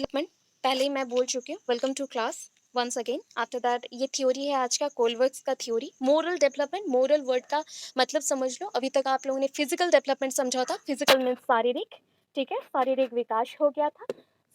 Development पहले ही मैं बोल चुकी हूँ। Welcome to class once again. After that ये थ्योरी है आज का कोलवर्ट्स का theory. Moral development, moral word का मतलब समझ लो। अभी तक आप लोगों ने फिजिकल डेवलपमेंट समझा था। फिजिकल मीन्स शारीरिक, ठीक है, शारीरिक विकास हो गया था।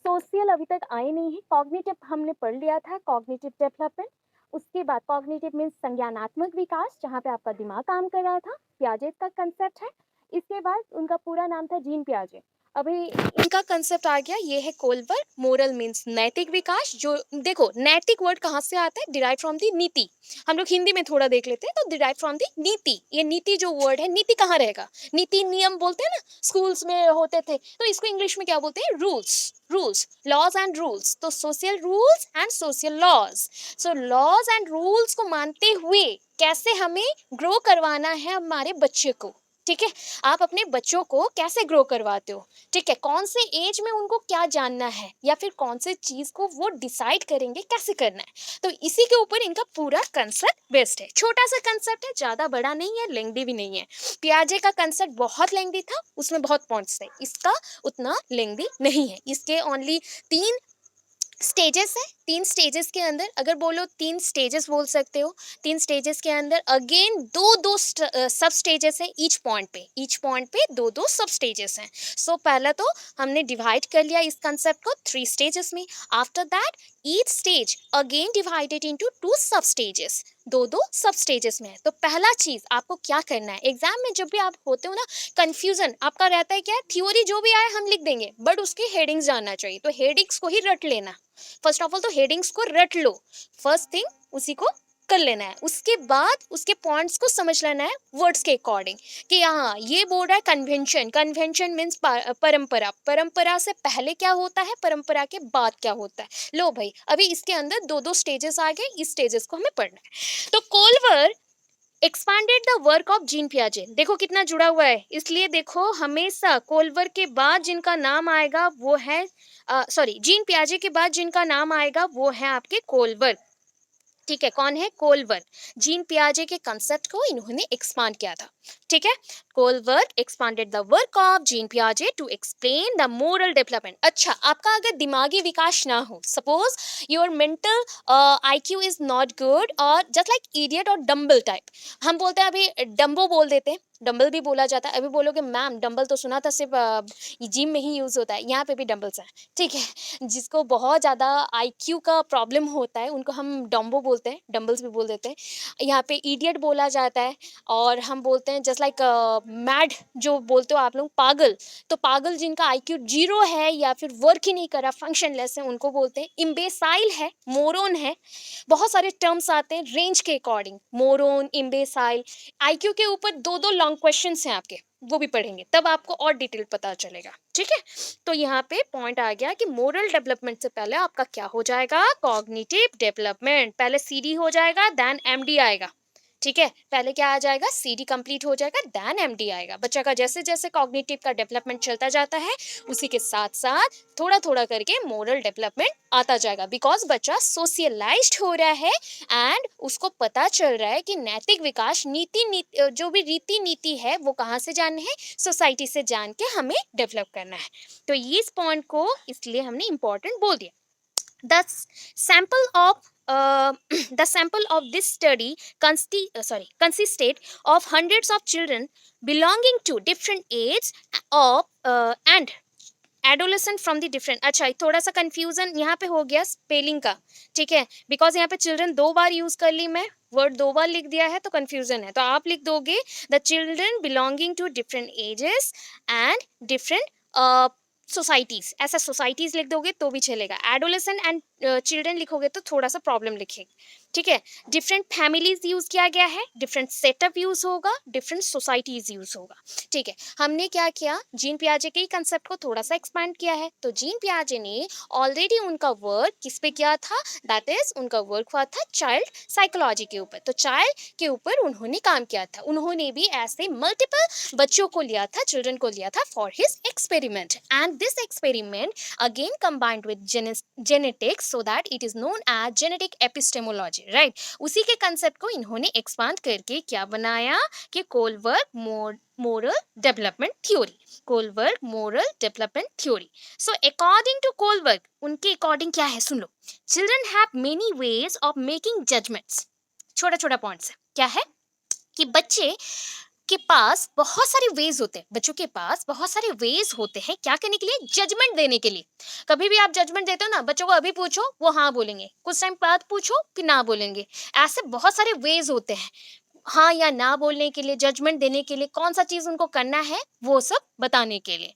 सोशल अभी तक आए नहीं है। कॉग्निटिव हमने पढ़ लिया था, कॉग्निटिव डेवलपमेंट। उसके बाद कॉग्निटिव मीन्स संज्ञानात्मक विकास, जहाँ पे आपका दिमाग काम कर रहा था। पियाजे का कंसेप्ट है। इसके बाद उनका पूरा नाम था जीन पियाजे। अभी इनका कंसेप्ट आ गया, ये है कोलवर। मोरल मीन्स नैतिक विकास। जो देखो, नैतिक वर्ड कहाँ से आता है? डिराइव फ्रॉम दी नीति। हम लोग हिंदी में थोड़ा देख लेते हैं, तो डिराइव फ्रॉम दी नीति। ये नीति जो वर्ड है, नीति कहाँ रहेगा? नीति नियम बोलते हैं ना, स्कूल्स में होते थे, तो इसको इंग्लिश में क्या बोलते हैं? Rules. Rules, laws and rules. तो social rules and social laws. So laws and rules को मानते हुए कैसे हमें ग्रो करवाना है हमारे बच्चे को, ठीक है। आप अपने बच्चों को कैसे ग्रो करवाते हो, ठीक है, कौन से एज में उनको क्या जानना है, या फिर कौन से चीज को वो डिसाइड करेंगे कैसे करना है। तो इसी के ऊपर इनका पूरा कंसेप्ट बेस्ड है। छोटा सा कंसेप्ट है, ज्यादा बड़ा नहीं है, लेंथी भी नहीं है। पियाजे का कंसेप्ट बहुत लेंथी था, उसमें बहुत पॉइंट्स थे। इसका उतना लेंथी नहीं है। इसके ओनली 3 स्टेजेस है। 3 स्टेजेस के अंदर अगर बोलो 3 स्टेजेस बोल सकते हो। 3 स्टेजेस के अंदर अगेन दो सब स्टेजेस हैं। ईच पॉइंट पे दो सब स्टेजेस हैं। सो पहला तो हमने डिवाइड कर लिया इस कंसेप्ट को 3 स्टेजेस में। After that each stage again divided into 2 सब स्टेजेस। दो सब स्टेजेस में है। तो पहला चीज आपको क्या करना है, एग्जाम में जब भी आप होते हो ना, कंफ्यूजन आपका रहता है क्या? थ्योरी जो भी आए हम लिख देंगे, बट उसके हेडिंग्स जानना चाहिए। तो हेडिंग्स को ही रट लेना। फर्स्ट ऑफ ऑल तो हेडिंग्स को रट लो, फर्स्ट थिंग उसी को कर लेना है। उसके बाद उसके पॉइंट्स को समझ लेना है वर्ड्स के अकॉर्डिंग, कि हाँ ये बोल रहा है कन्वेंशन। कन्वेंशन मीन्स परंपरा। परंपरा से पहले क्या होता है, परंपरा के बाद क्या होता है। लो भाई, अभी इसके अंदर दो स्टेजेस आ गए, इस स्टेजेस को हमें पढ़ना है। तो Koilwar expanded the work of gene पियाजे। देखो कितना जुड़ा हुआ है। इसलिए देखो, हमेशा कोलवर के बाद जिनका नाम आएगा वो है, सॉरी, जीन पियाजे के बाद जिनका नाम आएगा वो है आपके कोलवर, ठीक है। कौन है? कोलवर। जीन पियाजे के कंसेप्ट को इन्होंने एक्सपांड किया था, ठीक है। कोलवर्ट expanded the work of gene पियाजे to explain the moral development. अच्छा, आपका अगर दिमागी विकास ना हो, suppose your mental IQ is not good, और जस्ट लाइक इडियट और डम्बल टाइप, हम बोलते हैं अभी डम्बो बोल देते हैं, डंबल भी बोला जाता है। अभी बोलोगे मैम डंबल तो सुना था सिर्फ जिम में ही यूज होता है, यहाँ पे भी डंबल्स हैं, ठीक है। जिसको बहुत ज़्यादा आईक्यू का प्रॉब्लम होता है उनको हम डम्बो बोलते हैं, डंबल्स भी बोल देते हैं। यहाँ पे इडियट बोला जाता है, और हम बोलते हैं जस्ट लाइक मैड, जो बोलते हो आप लोग पागल। तो पागल जिनका आईक्यू 0 है या फिर वर्क ही नहीं कर रहा, फंक्शनलेस है, उनको बोलते हैं। इम्बेसाइल है, मोरोन है। बहुत सारे टर्म्स आते हैं रेंज के अकॉर्डिंग, मोरोन, इम्बेसाइल। आईक्यू के ऊपर दो लॉन्ग क्वेश्चंस हैं आपके, वो भी पढ़ेंगे तब आपको और डिटेल पता चलेगा, ठीक है। तो यहाँ पे पॉइंट आ गया कि मोरल डेवलपमेंट से पहले आपका क्या हो जाएगा? Cognitive development. पहले सीडी हो जाएगा, देन एमडी आएगा, ठीक है। पहले क्या आ जाएगा? सीडी कंप्लीट हो जाएगा, देन एमडी आएगा। बच्चा का जैसे जैसे कॉग्निटिव का डेवलपमेंट चलता जाता है, उसी के साथ साथ थोड़ा थोड़ा करके मोरल डेवलपमेंट आता जाएगा, बिकॉज बच्चा सोशलाइज्ड हो रहा है एंड उसको पता चल रहा है कि नैतिक विकास, जो भी रीति नीति है वो कहाँ से जानने हैं? सोसाइटी से जान के हमें डेवलप करना है। तो इस पॉइंट को इसलिए हमने इंपॉर्टेंट बोल दिया। The sample of the sample of this study consisted of hundreds of children belonging to different ages of and adolescent from the different. अच्छा, थोड़ा सा कंफ्यूजन यहाँ पे हो गया स्पेलिंग का, ठीक है, बिकॉज यहाँ पे चिल्ड्रन 2 बार यूज कर ली, मैं वर्ड 2 बार लिख दिया है तो कंफ्यूजन है। तो आप लिख दोगे the children belonging to different ages and different societies. ऐसा सोसाइटीज लिख दोगे तो भी चलेगा। एडोलेसेंट एंड चिल्ड्रन लिखोगे तो थोड़ा सा प्रॉब्लम लिखेंगे, ठीक है। डिफरेंट फैमिलीज यूज किया गया है, डिफरेंट सेटअप यूज होगा, डिफरेंट सोसाइटीज यूज होगा, ठीक है। हमने क्या किया? जीन पियाजे के ही कंसेप्ट को थोड़ा सा एक्सपांड किया है। तो जीन पियाजे ने ऑलरेडी उनका वर्क किस पे किया था? दैट इज उनका वर्क हुआ था चाइल्ड साइकोलॉजी के ऊपर। तो चाइल्ड के ऊपर उन्होंने काम किया था। उन्होंने भी ऐसे मल्टीपल बच्चों को लिया था, चिल्ड्रन को लिया था for his experiment, and this experiment again combined with genetics, so that it is known as genetic epistemology, right. उसी के कंसेप्ट को इन्होंने एक्सपांड करके क्या बनाया कि Kohlberg moral development theory, Kohlberg moral development theory. So according to Kohlberg, उनके according क्या है सुन लो, children have many ways of making judgements. छोटा छोटा पॉइंट्स है, क्या है कि बच्चे के पास बहुत सारे वेज होते हैं, बच्चों के पास बहुत सारे वेज होते हैं क्या करने के लिए, जजमेंट देने के लिए। कभी भी आप जजमेंट देते हो ना, बच्चों को अभी पूछो वो हाँ बोलेंगे, कुछ टाइम बाद पूछो फिर ना बोलेंगे। ऐसे बहुत सारे वेज होते हैं हाँ या ना बोलने के लिए, जजमेंट देने के लिए, कौन सा चीज उनको करना है वो सब बताने के लिए।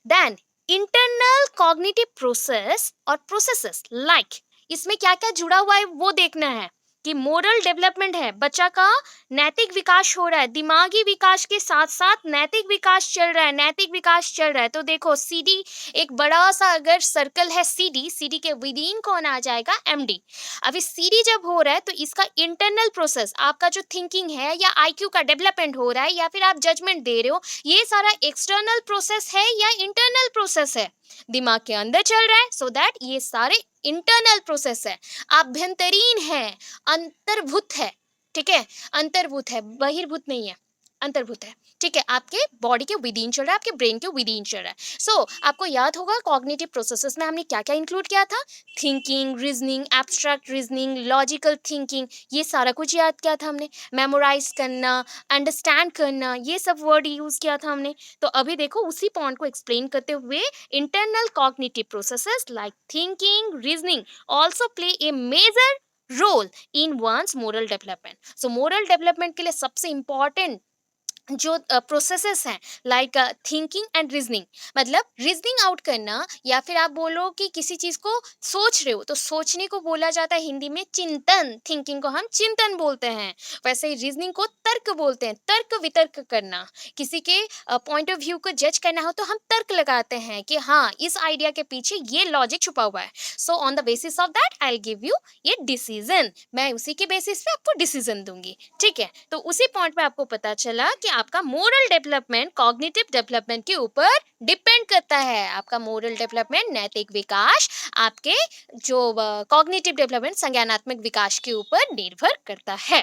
देन इंटरनल कॉग्निटिव प्रोसेस और प्रोसेसेस लाइक, इसमें क्या क्या जुड़ा हुआ है वो देखना है कि मोरल डेवलपमेंट है, बच्चा का नैतिक विकास हो रहा है, दिमागी विकास के साथ साथ नैतिक विकास चल रहा है, नैतिक विकास चल रहा है। तो देखो सीडी एक बड़ा सा अगर सर्कल है, सीडी, सीडी के विद इन कौन आ जाएगा, एमडी। अभी सीडी जब हो रहा है तो इसका इंटरनल प्रोसेस, आपका जो थिंकिंग है या आईक्यू का डेवलपमेंट हो रहा है या फिर आप जजमेंट दे रहे हो, ये सारा एक्सटर्नल प्रोसेस है या इंटरनल प्रोसेस है, दिमाग के अंदर चल रहा है। सो दैट ये सारे इंटरनल प्रोसेस है, आभ्यंतरीण है, अंतर्भूत है, ठीक है, अंतर्भूत है, बहिर्भूत नहीं है, अंतर्भूत है, ठीक है, आपके बॉडी के विद इन चल रहा है, आपके ब्रेन के विद इन चल रहा है। सो आपको याद होगा कॉग्निटिव प्रोसेसेस में हमने क्या क्या इंक्लूड किया था, thinking, reasoning, abstract reasoning, logical thinking, ये सारा कुछ याद किया था हमने, मेमोराइज करना, अंडरस्टैंड करना, ये सब वर्ड यूज किया था हमने। तो अभी देखो उसी पॉइंट को एक्सप्लेन करते हुए, internal cognitive processes like thinking, reasoning also play a major role in one's moral development. So moral development के लिए सबसे इंपॉर्टेंट जो प्रोसेसेस हैं लाइक थिंकिंग एंड रीजनिंग, मतलब रीजनिंग आउट करना, या फिर आप बोलो कि किसी चीज को सोच रहे हो तो सोचने को बोला जाता है हिंदी में चिंतन, थिंकिंग को हम चिंतन बोलते हैं, वैसे ही रीजनिंग को तर्क बोलते हैं, तर्क वितर्क करना, किसी के पॉइंट ऑफ व्यू को जज करना हो तो हम तर्क लगाते हैं कि हाँ इस आइडिया के पीछे ये लॉजिक छुपा हुआ है। So on the basis of that I give you ये डिसीजन, मैं उसी के बेसिस पे आपको डिसीजन दूंगी, ठीक है। तो उसी पॉइंट पे आपको पता चला कि आपका मोरल डेवलपमेंट कॉग्निटिव डेवलपमेंट के ऊपर डिपेंड करता है, आपका मोरल डेवलपमेंट नैतिक विकास आपके जो कॉग्निटिव डेवलपमेंट संज्ञानात्मक विकास के ऊपर निर्भर करता है,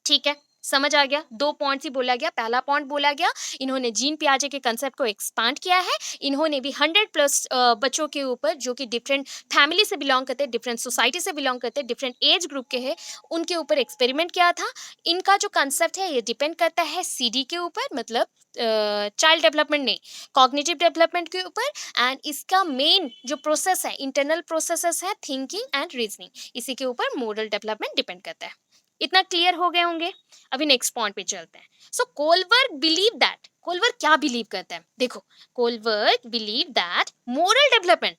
ठीक है। समझ आ गया, दो पॉइंट्स ही बोला गया, पहला पॉइंट बोला गया इन्होंने जीन पियाजे के कंसेप्ट को एक्सपांड किया है, इन्होंने भी 100+ बच्चों के ऊपर जो कि डिफरेंट फैमिली से बिलोंग करते हैं, डिफरेंट सोसाइटी से बिलोंग करते हैं, डिफरेंट एज ग्रुप के हैं, उनके ऊपर एक्सपेरिमेंट किया था। इनका जो कंसेप्ट है ये डिपेंड करता है सीडी के ऊपर, मतलब चाइल्ड डेवलपमेंट नहीं, कॉग्निटिव डेवलपमेंट के ऊपर। एंड इसका मेन जो प्रोसेस है, इंटरनल प्रोसेसेस है थिंकिंग एंड रीजनिंग, इसी के ऊपर मोरल डेवलपमेंट डिपेंड करता है। इतना क्लियर हो गए होंगे। अभी नेक्स्ट पॉइंट पे चलते हैं। सो कोलबर्ग बिलीव दैट, कोलबर्ग क्या बिलीव करता है, देखो Kohlberg believe that moral development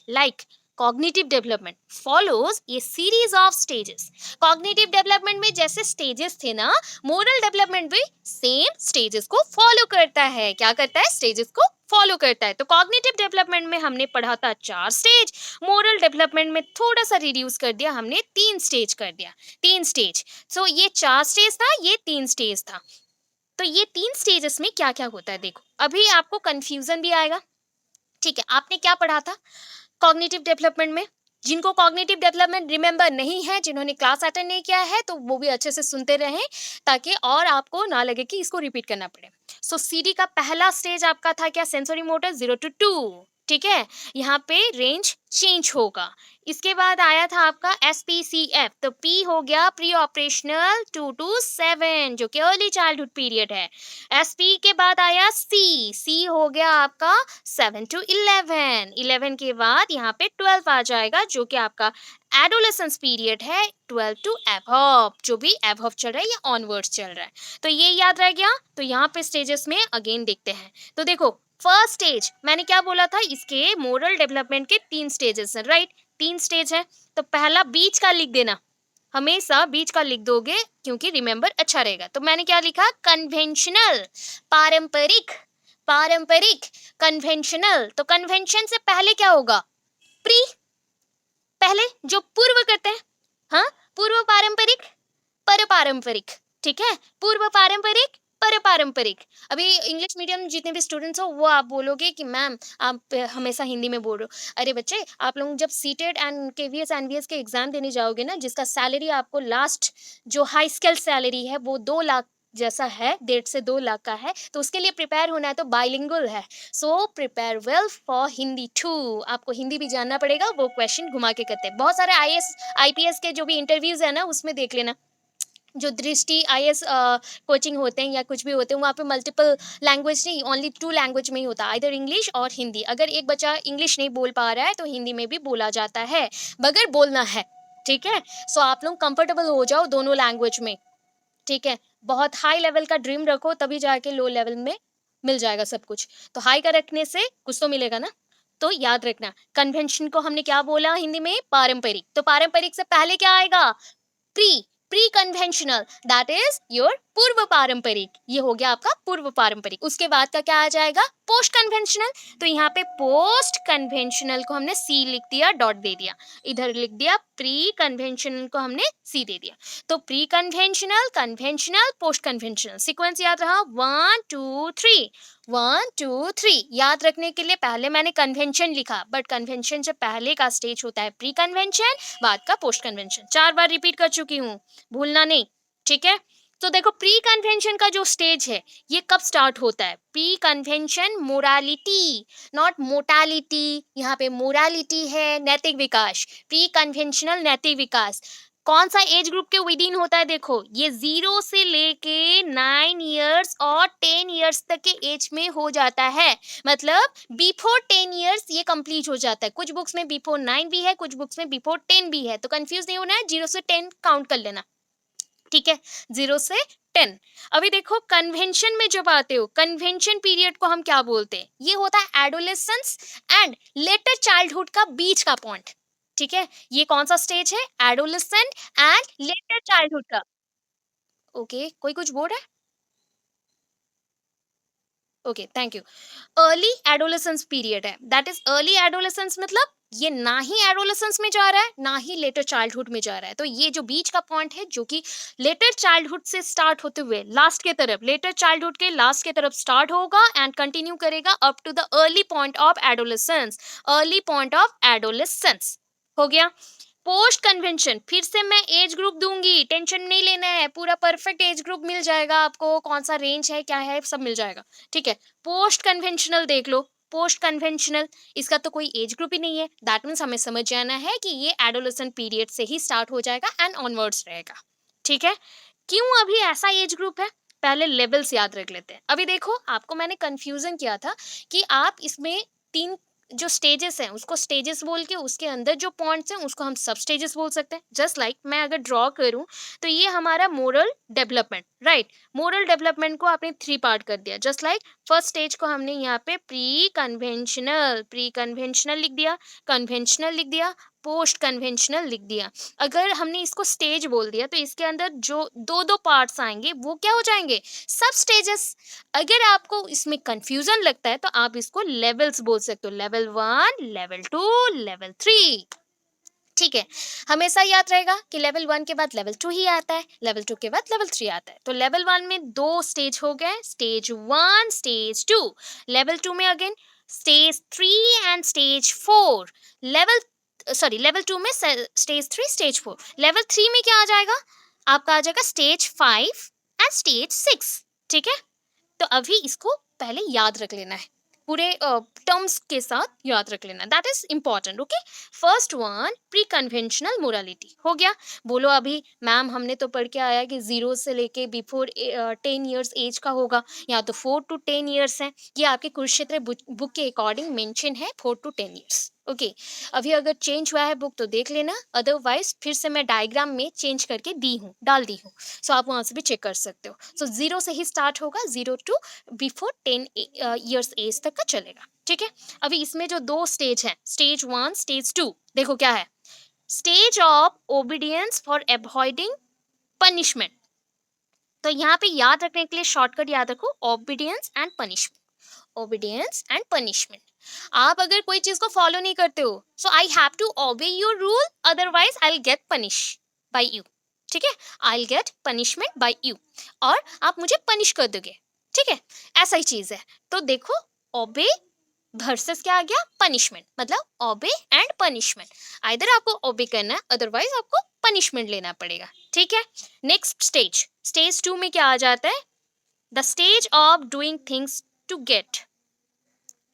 like cognitive development follows A series of stages. Cognitive development में जैसे स्टेजेस थे ना, मोरल डेवलपमेंट भी सेम स्टेजेस को फॉलो करता है, क्या करता है, स्टेजेस को फॉलो करता है। तो कॉग्निटिव डेवलपमेंट में हमने पढ़ा था 4 स्टेज, मोरल डेवलपमेंट में थोड़ा सा रिड्यूस कर दिया हमने, 3 स्टेज कर दिया, 3 स्टेज। सो ये 4 स्टेज था, ये 3 स्टेज था। तो ये 3 स्टेजेस में क्या क्या होता है देखो, अभी आपको कंफ्यूजन भी आएगा, ठीक है। आपने क्या पढ़ा था कॉग्निटिव डेवलपमेंट में, जिनको कॉग्निटिव डेवलपमेंट रिमेंबर नहीं है, जिन्होंने क्लास अटेंड नहीं किया है, तो वो भी अच्छे से सुनते रहें ताकि और आपको ना लगे कि इसको रिपीट करना पड़े। सो सीडी का पहला स्टेज आपका था क्या, सेंसरी मोटर 0 to 2, ठीक है, यहाँ पे रेंज चेंज होगा। इसके बाद आया था आपका SPCF, तो P हो गया प्री ऑपरेशनल 2 to 7 जो कि अर्ली चाइल्डहुड पीरियड है। SP के बाद आया C हो गया आपका 7 to 11, 11 के बाद यहाँ पे 12 आ जाएगा जो कि आपका एडोलेसेंस पीरियड है, 12 to above, जो भी above चल रहा है या ऑनवर्ड्स चल रहा है। तो ये याद रह गया। तो यहाँ पे स्टेजेस में अगेन देखते हैं, तो देखो फर्स्ट स्टेज मैंने क्या बोला था, इसके मोरल डेवलपमेंट के 3 स्टेजेस हैं, राइट, 3 स्टेज है। तो पहला बीच का लिख देना, हमेशा बीच का लिख दोगे क्योंकि रिमेंबर अच्छा रहेगा। तो मैंने क्या लिखा, कन्वेंशनल, पारंपरिक, पारंपरिक, कन्वेंशनल। तो कन्वेंशन से पहले क्या होगा, प्री, पहले जो पूर्व करते हैं, हाँ, पूर्व पारंपरिक, पर पारंपरिक, ठीक है, पूर्व पारंपरिक, पर पारंपरिक। अभी इंग्लिश मीडियम जितने भी स्टूडेंट्स हो वो आप बोलोगे कि मैम आप हमेशा हिंदी में बोल रहे हो। अरे बच्चे, आप लोग जब सीटेट एंड केवीएस एनवीएस के एग्जाम देने जाओगे ना, जिसका सैलरी आपको लास्ट जो हाई स्केल सैलरी है वो 2 लाख जैसा है, 1.5 से 2 लाख का है, तो उसके लिए प्रिपेयर होना है तो बाइलिंगुअल है। So prepare well for Hindi too. आपको हिंदी भी जानना पड़ेगा, वो क्वेश्चन घुमा के करते हैं। बहुत सारे आईएएस आईपीएस के जो भी इंटरव्यूज है ना, उसमें देख लेना, जो दृष्टि आईएएस कोचिंग होते हैं या कुछ भी होते हैं, वहाँ पे मल्टीपल लैंग्वेज नहीं, ओनली 2 लैंग्वेज में ही होता है, आइदर इंग्लिश और हिंदी। अगर एक बच्चा इंग्लिश नहीं बोल पा रहा है तो हिंदी में भी बोला जाता है, मगर बोलना है। ठीक है, सो आप लोग कंफर्टेबल हो जाओ दोनों लैंग्वेज में। ठीक है, बहुत हाई लेवल का ड्रीम रखो, तभी जाके लो लेवल में मिल जाएगा सब कुछ। तो हाई का रखने से कुछ तो मिलेगा ना। तो याद रखना, कन्वेंशन को हमने क्या बोला हिंदी में? पारंपरिक। तो पारंपरिक से पहले क्या आएगा? Pre pre conventional, that is your पूर्व पारंपरिक। ये हो गया आपका पूर्व पारंपरिक। उसके बाद का क्या आ जाएगा? Post conventional. तो यहाँ पे पोस्ट कन्वेंशनल को हमने सी लिख दिया, डॉट दे दिया, इधर लिख दिया प्री कन्वेंशनल को हमने सी दे दिया। तो pre conventional, conventional, post conventional, sequence याद रहा? 1 2 3, 1 2 3। याद रखने के लिए पहले मैंने कन्वेंशन लिखा, बट कन्वेंशन से पहले का स्टेज होता है प्री कन्वेंशन, बाद का पोस्ट कन्वेंशन। 4 बार रिपीट कर चुकी हूँ, भूलना नहीं। ठीक है, तो देखो प्री कन्वेंशन का जो स्टेज है ये कब स्टार्ट होता है? Pre convention morality, not motility. यहाँ पे मोरालिटी है, नैतिक विकास। प्री कन्वेंशनल नैतिक विकास कौन सा एज ग्रुप के विदिन होता है? देखो, ये 0 से लेके 9 इयर्स और 10 इयर्स तक के एज में हो जाता है। मतलब बिफोर 10 इयर्स ये कंप्लीट हो जाता है। कुछ बुक्स में बिफोर 9 भी है, कुछ बुक्स में बिफोर 10 भी है, तो कंफ्यूज नहीं होना है, 0 से 10 काउंट कर लेना। ठीक है, 0 से 10। अभी देखो कन्वेंशन में जब आते हो, कन्वेंशन पीरियड को हम क्या बोलते हैं? ये होता है एडोलेसेंस एंड लेटर चाइल्डहुड का बीच का पॉइंट। ठीक है, ये कौन सा स्टेज है? एडोलेसेंट एंड लेटर चाइल्डहुड का। ओके, कोई कुछ बोल रहा है? Okay, thank you. Early adolescence period है, दैट इज अर्ली एडोलेसेंस। मतलब ये ना ही एडोलेसेंस में जा रहा है ना ही लेटर चाइल्डहुड में जा रहा है। तो ये जो बीच का पॉइंट है, जो कि लेटर चाइल्डहुड से स्टार्ट होते हुए लास्ट के तरफ, लेटर चाइल्डहुड के लास्ट के तरफ स्टार्ट होगा एंड कंटिन्यू करेगा up to the early point of adolescence. Early point of adolescence हो गया। पोस्ट कन्वेंशन, फिर से मैं एज ग्रुप दूंगी, टेंशन नहीं लेना है, पूरा परफेक्ट एज ग्रुप मिल जाएगा आपको, कौन सा रेंज है क्या है सब मिल जाएगा। ठीक है, पोस्ट कन्वेंशनल देख लो। पोस्ट कन्वेंशनल, इसका तो कोई एज ग्रुप ही नहीं है, दैट मीन्स हमें समझ जाना है कि ये एडोलेसेंट पीरियड से ही स्टार्ट हो जाएगा एंड ऑनवर्ड्स रहेगा। ठीक है, क्यों अभी ऐसा एज ग्रुप है? पहले लेवल्स याद रख लेते हैं। अभी देखो, आपको मैंने कंफ्यूजन किया था कि आप इसमें 3 जो स्टेजेस हैं उसको स्टेजेस बोल के, उसके अंदर जो पॉइंट्स हैं उसको हम सब स्टेजेस बोल सकते हैं। जस्ट लाइक मैं अगर ड्रॉ करूं तो ये हमारा moral development, right. Moral development को आपने 3 पार्ट कर दिया। जस्ट लाइक फर्स्ट स्टेज को हमने यहाँ पे प्री कन्वेंशनल लिख दिया, कन्वेंशनल लिख दिया, पोस्ट कन्वेंशनल लिख दिया। अगर हमने इसको स्टेज बोल दिया तो इसके अंदर जो दो दो पार्ट्स आएंगे वो क्या हो जाएंगे? सब स्टेजेस। अगर आपको इसमें कंफ्यूजन लगता है तो आप इसको लेवल्स बोल सकते हो, लेवल 1, लेवल 2, लेवल 3। ठीक है, हमेशा याद रहेगा कि लेवल 1 के बाद लेवल 2 ही आता है, लेवल 2 के बाद लेवल 3 आता है। तो लेवल 1 में 2 स्टेज हो गए, स्टेज 1, स्टेज 2। लेवल 2 में again stage 3 and stage 4। Level level 2 में स्टेज 3, स्टेज 4। लेवल 3 में क्या आ जाएगा? आपका आ जाएगा स्टेज 5 एंड स्टेज 6। ठीक है, तो अभी इसको पहले याद रख लेना है, पूरे टर्म्स के साथ याद रख लेना, that is important. Okay, first one pre conventional morality हो गया। बोलो अभी मैम हमने तो पढ़ के आया कि 0 से लेके बिफोर 10 इयर्स एज का होगा, या तो 4 to 10 इयर्स है। ये आपके कुरुक्षेत्र बुक के अकॉर्डिंग मेंशन है 4 to 10 इयर्स। ओके, अभी अगर चेंज हुआ है बुक तो देख लेना, अदरवाइज फिर से मैं डायग्राम में चेंज करके डाल दी हूँ, सो आप वहां से भी चेक कर सकते हो। सो 0 से ही स्टार्ट होगा, 0 to बिफोर 10 इयर्स एज तक का चलेगा। ठीक है, अभी इसमें जो 2 स्टेज हैं, स्टेज 1, स्टेज 2, देखो क्या है? Stage of obedience for avoiding punishment. तो यहाँ पे याद रखने के लिए शॉर्टकट याद रखो, obedience and punishment. Obedience and punishment, आप अगर कोई चीज को फॉलो नहीं करते हो, so I have to obey your rule, otherwise I will get punish by you. ठीक है, I will get punishment by you, और आप मुझे पनिश कर दोगे, ठीक है, ऐसा ही चीज है। तो देखो, ओबे वर्सेस क्या आ गया, पनिशमेंट, मतलब ओबे एंड पनिशमेंट। आइदर आपको ओबे करना है, अदरवाइज आपको पनिशमेंट लेना पड़ेगा, ठीक है। नेक्स्ट स्टेज, स्टेज 2 में क्या आ जाता है, the stage of doing things to get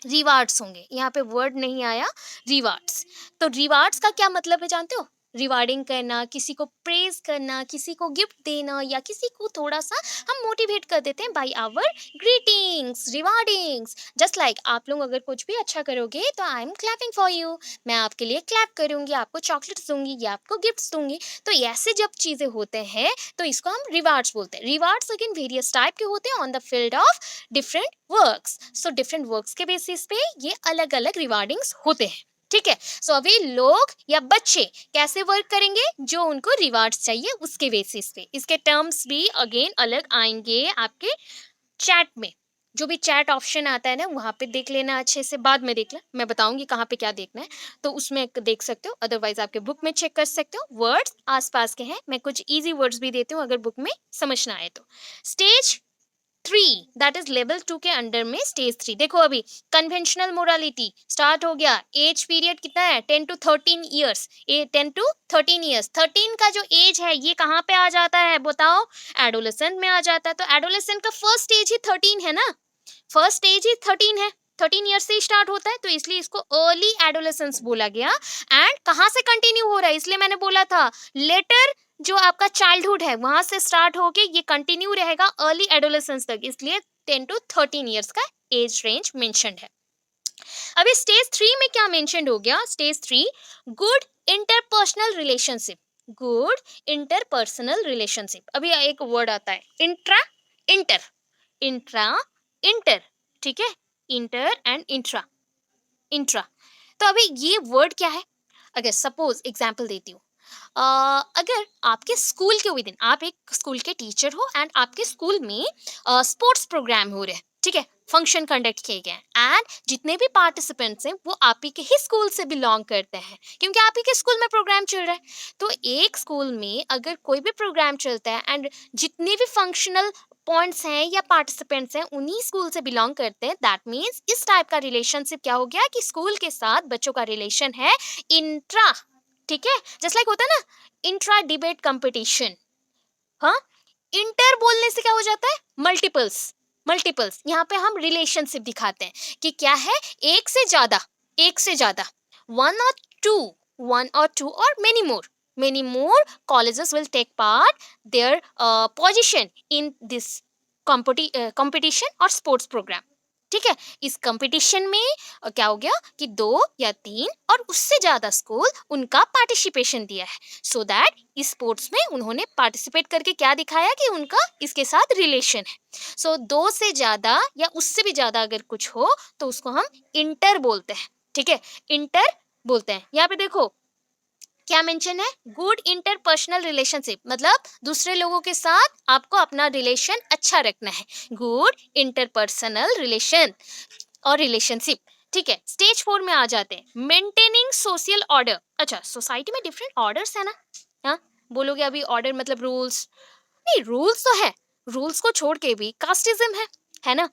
rewards होंगे। यहाँ पे वर्ड नहीं आया, रिवार्ड्स। तो रिवार्ड्स का क्या मतलब है जानते हो, रिवार्डिंग करना, किसी को प्रेज करना, किसी को गिफ्ट देना, या किसी को थोड़ा सा हम मोटिवेट कर देते हैं by our greetings, rewardings. Just like आप लोग अगर कुछ भी अच्छा करोगे तो I am clapping for you, मैं आपके लिए क्लैप करूंगी, आपको चॉकलेट्स दूंगी या आपको गिफ्ट्स दूंगी। तो ऐसे जब चीजें होते हैं तो इसको हम रिवार्ड्स बोलते हैं। रिवार्ड्स अगेन वेरियस टाइप के होते हैं on the field of different works. So different works के बेसिस पे ये अलग अलग रिवार्डिंग्स होते हैं, ठीक है। सो अभी लोग या बच्चे कैसे वर्क करेंगे, जो उनको रिवार्ड्स चाहिए उसके बेसिस पे। इसके टर्म्स भी अगेन अलग आएंगे आपके चैट में, जो भी चैट ऑप्शन आता है ना वहां पे देख लेना अच्छे से, बाद में देख लेना, मैं बताऊंगी कहाँ पे क्या देखना है, तो उसमें देख सकते हो, अदरवाइज आपके बुक में चेक कर सकते हो। वर्ड्स आसपास के हैं, मैं कुछ इजी वर्ड्स भी देती हूँ अगर बुक में समझना आए तो। स्टेज 3 दैट इज लेवल 2 के अंडर में स्टेज 3। देखो अभी कन्वेंशनल मोरालिटी स्टार्ट हो गया। एज पीरियड कितना है, 10 to 13 ईयर्स। 10 to 13 ईयर्स, 13 का जो एज है ये कहाँ पे आ जाता है बताओ, एडोलेसेंट में आ जाता है। तो एडोलेसेंट का फर्स्ट स्टेज ही 13 है ना, फर्स्ट स्टेज ही 13 है, 13 ईयर से स्टार्ट होता है, तो इसलिए इसको अर्ली एडोलेसेंस बोला गया। एंड कहाँ से कंटिन्यू हो रहा है, इसलिए मैंने बोला था लेटर जो आपका चाइल्डहुड है वहां से स्टार्ट होके ये कंटिन्यू रहेगा अर्ली एडोलेसेंस तक, इसलिए 10 to 13 ईयर्स का एज रेंज मेंशन्ड है। अभी स्टेज 3 में क्या मेंशन्ड हो गया, stage 3 good interpersonal relationship, good interpersonal relationship. अभी एक वर्ड आता है इंट्रा इंटर, इंट्रा इंटर, ठीक है, इंटर एंड इंट्रा, इंट्रा। तो अभी ये वर्ड क्या है, अगर सपोज एग्जांपल देती हूँ, अगर आपके स्कूल के विदिन, आप एक स्कूल के टीचर हो एंड आपके स्कूल में स्पोर्ट्स प्रोग्राम हो रहे हैं, ठीक है, फंक्शन कंडक्ट किए गए हैं, एंड जितने भी पार्टिसिपेंट्स हैं वो आप ही के ही स्कूल से बिलोंग करते हैं, क्योंकि आप ही के स्कूल में प्रोग्राम चल रहा है। तो एक स्कूल में अगर कोई भी प्रोग्राम चलता है एंड जितने भी फंक्शनल पॉइंट्स हैं या पार्टिसिपेंट्स हैं उन्हीं स्कूल से बिलोंग करते हैं, दैट मीन्स इस टाइप का रिलेशनशिप क्या हो गया कि स्कूल के साथ बच्चों का रिलेशन है इंट्रा, ठीक है। जस्ट लाइक होता है ना इंट्रा डिबेट कंपटीशन, हाँ, इंटर बोलने से क्या हो जाता है, मल्टीपल्स, मल्टीपल्स। यहाँ पे हम रिलेशनशिप दिखाते हैं कि क्या है, एक से ज्यादा, एक से ज्यादा, वन और टू, वन और टू और many more colleges will take part their position in this competition और sports program, ठीक है। इस कंपटीशन में क्या हो गया कि 2 या 3 और उससे ज्यादा स्कूल उनका पार्टिसिपेशन दिया है, सो दैट इस स्पोर्ट्स में उन्होंने पार्टिसिपेट करके क्या दिखाया कि उनका इसके साथ रिलेशन है। सो 2 से ज्यादा या उससे भी ज्यादा अगर कुछ हो तो उसको हम इंटर बोलते हैं, ठीक है, इंटर बोलते हैं। यहाँ पे देखो क्या मेंशन है, गुड इंटरपर्सनल रिलेशनशिप, मतलब दूसरे लोगों के साथ आपको अपना रिलेशन अच्छा रखना है, गुड इंटरपर्सनल रिलेशन और रिलेशनशिप, ठीक है। स्टेज 4 में आ जाते हैं, मेंटेनिंग सोशल ऑर्डर। अच्छा, सोसाइटी में डिफरेंट ऑर्डर्स है ना, हाँ, बोलोगे अभी ऑर्डर मतलब रूल्स, नहीं रूल्स तो है, रूल्स को छोड़ के भी कास्टिज्म है ना,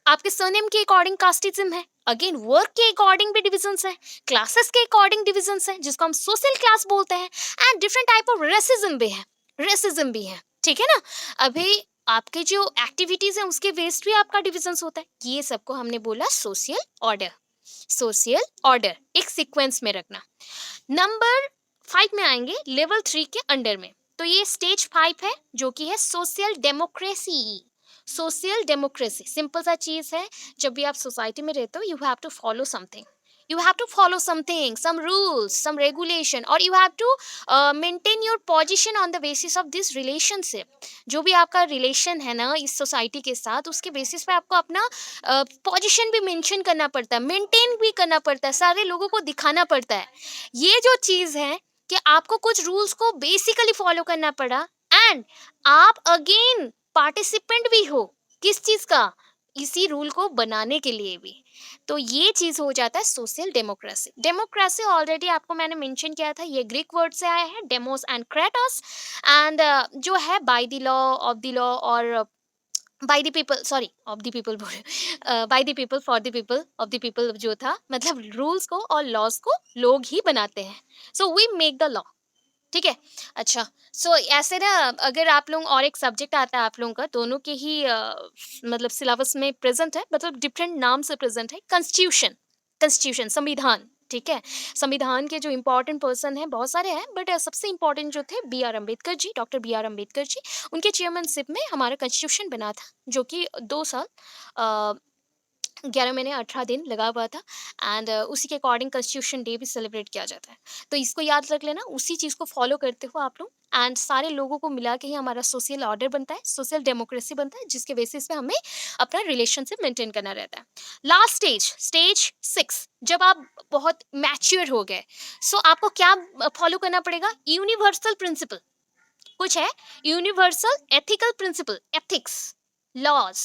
आपके सरनेम के अकॉर्डिंग कास्टिज्म है, अगेन वर्क के अकॉर्डिंग भी डिविजन्स है, क्लासेस के अकॉर्डिंग डिविजन्स है जिसको हम सोशल क्लास बोलते हैं, and different type of racism भी है, रेसिज्म भी है, ठीक है ना। अभी आपके जो एक्टिविटीज हैं उसके बेस्ड भी आपका डिविजन्स होता है, ये सबको हमने बोला सोशल ऑर्डर, सोशल ऑर्डर एक सीक्वेंस में रखना। नंबर 5 में आएंगे लेवल 3 के अंडर में, तो ये स्टेज 5 है जो कि है social democracy. Social democracy simple सा चीज है, जब भी आप सोसाइटी में रहते हो you have to follow something, you have to follow something, some rules, some regulation, or you have to maintain your position on the basis of this relationship। जो भी आपका रिलेशन है ना इस सोसाइटी के साथ, उसके बेसिस पे आपको अपना पोजीशन भी मेंशन करना पड़ता है, मेंटेन भी करना पड़ता है, सारे लोगों को दिखाना पड़ता है। ये जो चीज़ है कि आपको कुछ रूल्स को बेसिकली फॉलो करना पड़ा, एंड आप अगेन पार्टिसिपेंट भी हो किस चीज़ का, इसी रूल को बनाने के लिए भी। तो ये चीज़ हो जाता है सोशल डेमोक्रेसी। डेमोक्रेसी ऑलरेडी आपको मैंने मेंशन किया था, ये ग्रीक वर्ड से आया है, डेमोस एंड क्रेटोस। एंड जो है by the law, of the law, और by the people, sorry of the people बोले, by the people for the people of the people जो था, मतलब रूल्स को और लॉज को लोग ही बनाते हैं। So we make the law, ठीक है? अच्छा, सो ऐसे ना, अगर आप लोग, और एक सब्जेक्ट आता है आप लोगों का, दोनों के ही मतलब सिलेबस में प्रेज़ेंट है, मतलब डिफरेंट नाम से प्रेज़ेंट है, कॉन्स्टिट्यूशन। कॉन्स्टिट्यूशन, संविधान, ठीक है? संविधान के जो इम्पोर्टेंट पर्सन हैं, बहुत सारे हैं, बट सबसे इम्पोर्टेंट जो थे B R Ambedkar ji, doctor B R Ambedkar ji. उनके चेयरमैनशिप में हमारा कॉन्स्टिट्यूशन बना था, जो कि 2 साल, अ 11 महीने 18 दिन लगा हुआ था। एंड उसी के अकॉर्डिंग कॉन्स्टिट्यूशन डे भी सेलिब्रेट किया जाता है। तो इसको याद रख लेना, उसी चीज़ को फॉलो करते हो आप लोग, एंड सारे लोगों को मिला के ही हमारा सोशल ऑर्डर बनता है, सोशल डेमोक्रेसी बनता है, जिसके बेसिस पे हमें अपना रिलेशनशिप मेंटेन करना रहता है। लास्ट स्टेज, स्टेज 6, जब आप बहुत मैच्योर हो गए, सो आपको क्या फॉलो करना पड़ेगा? यूनिवर्सल प्रिंसिपल कुछ है, universal ethical principle, ethics, laws.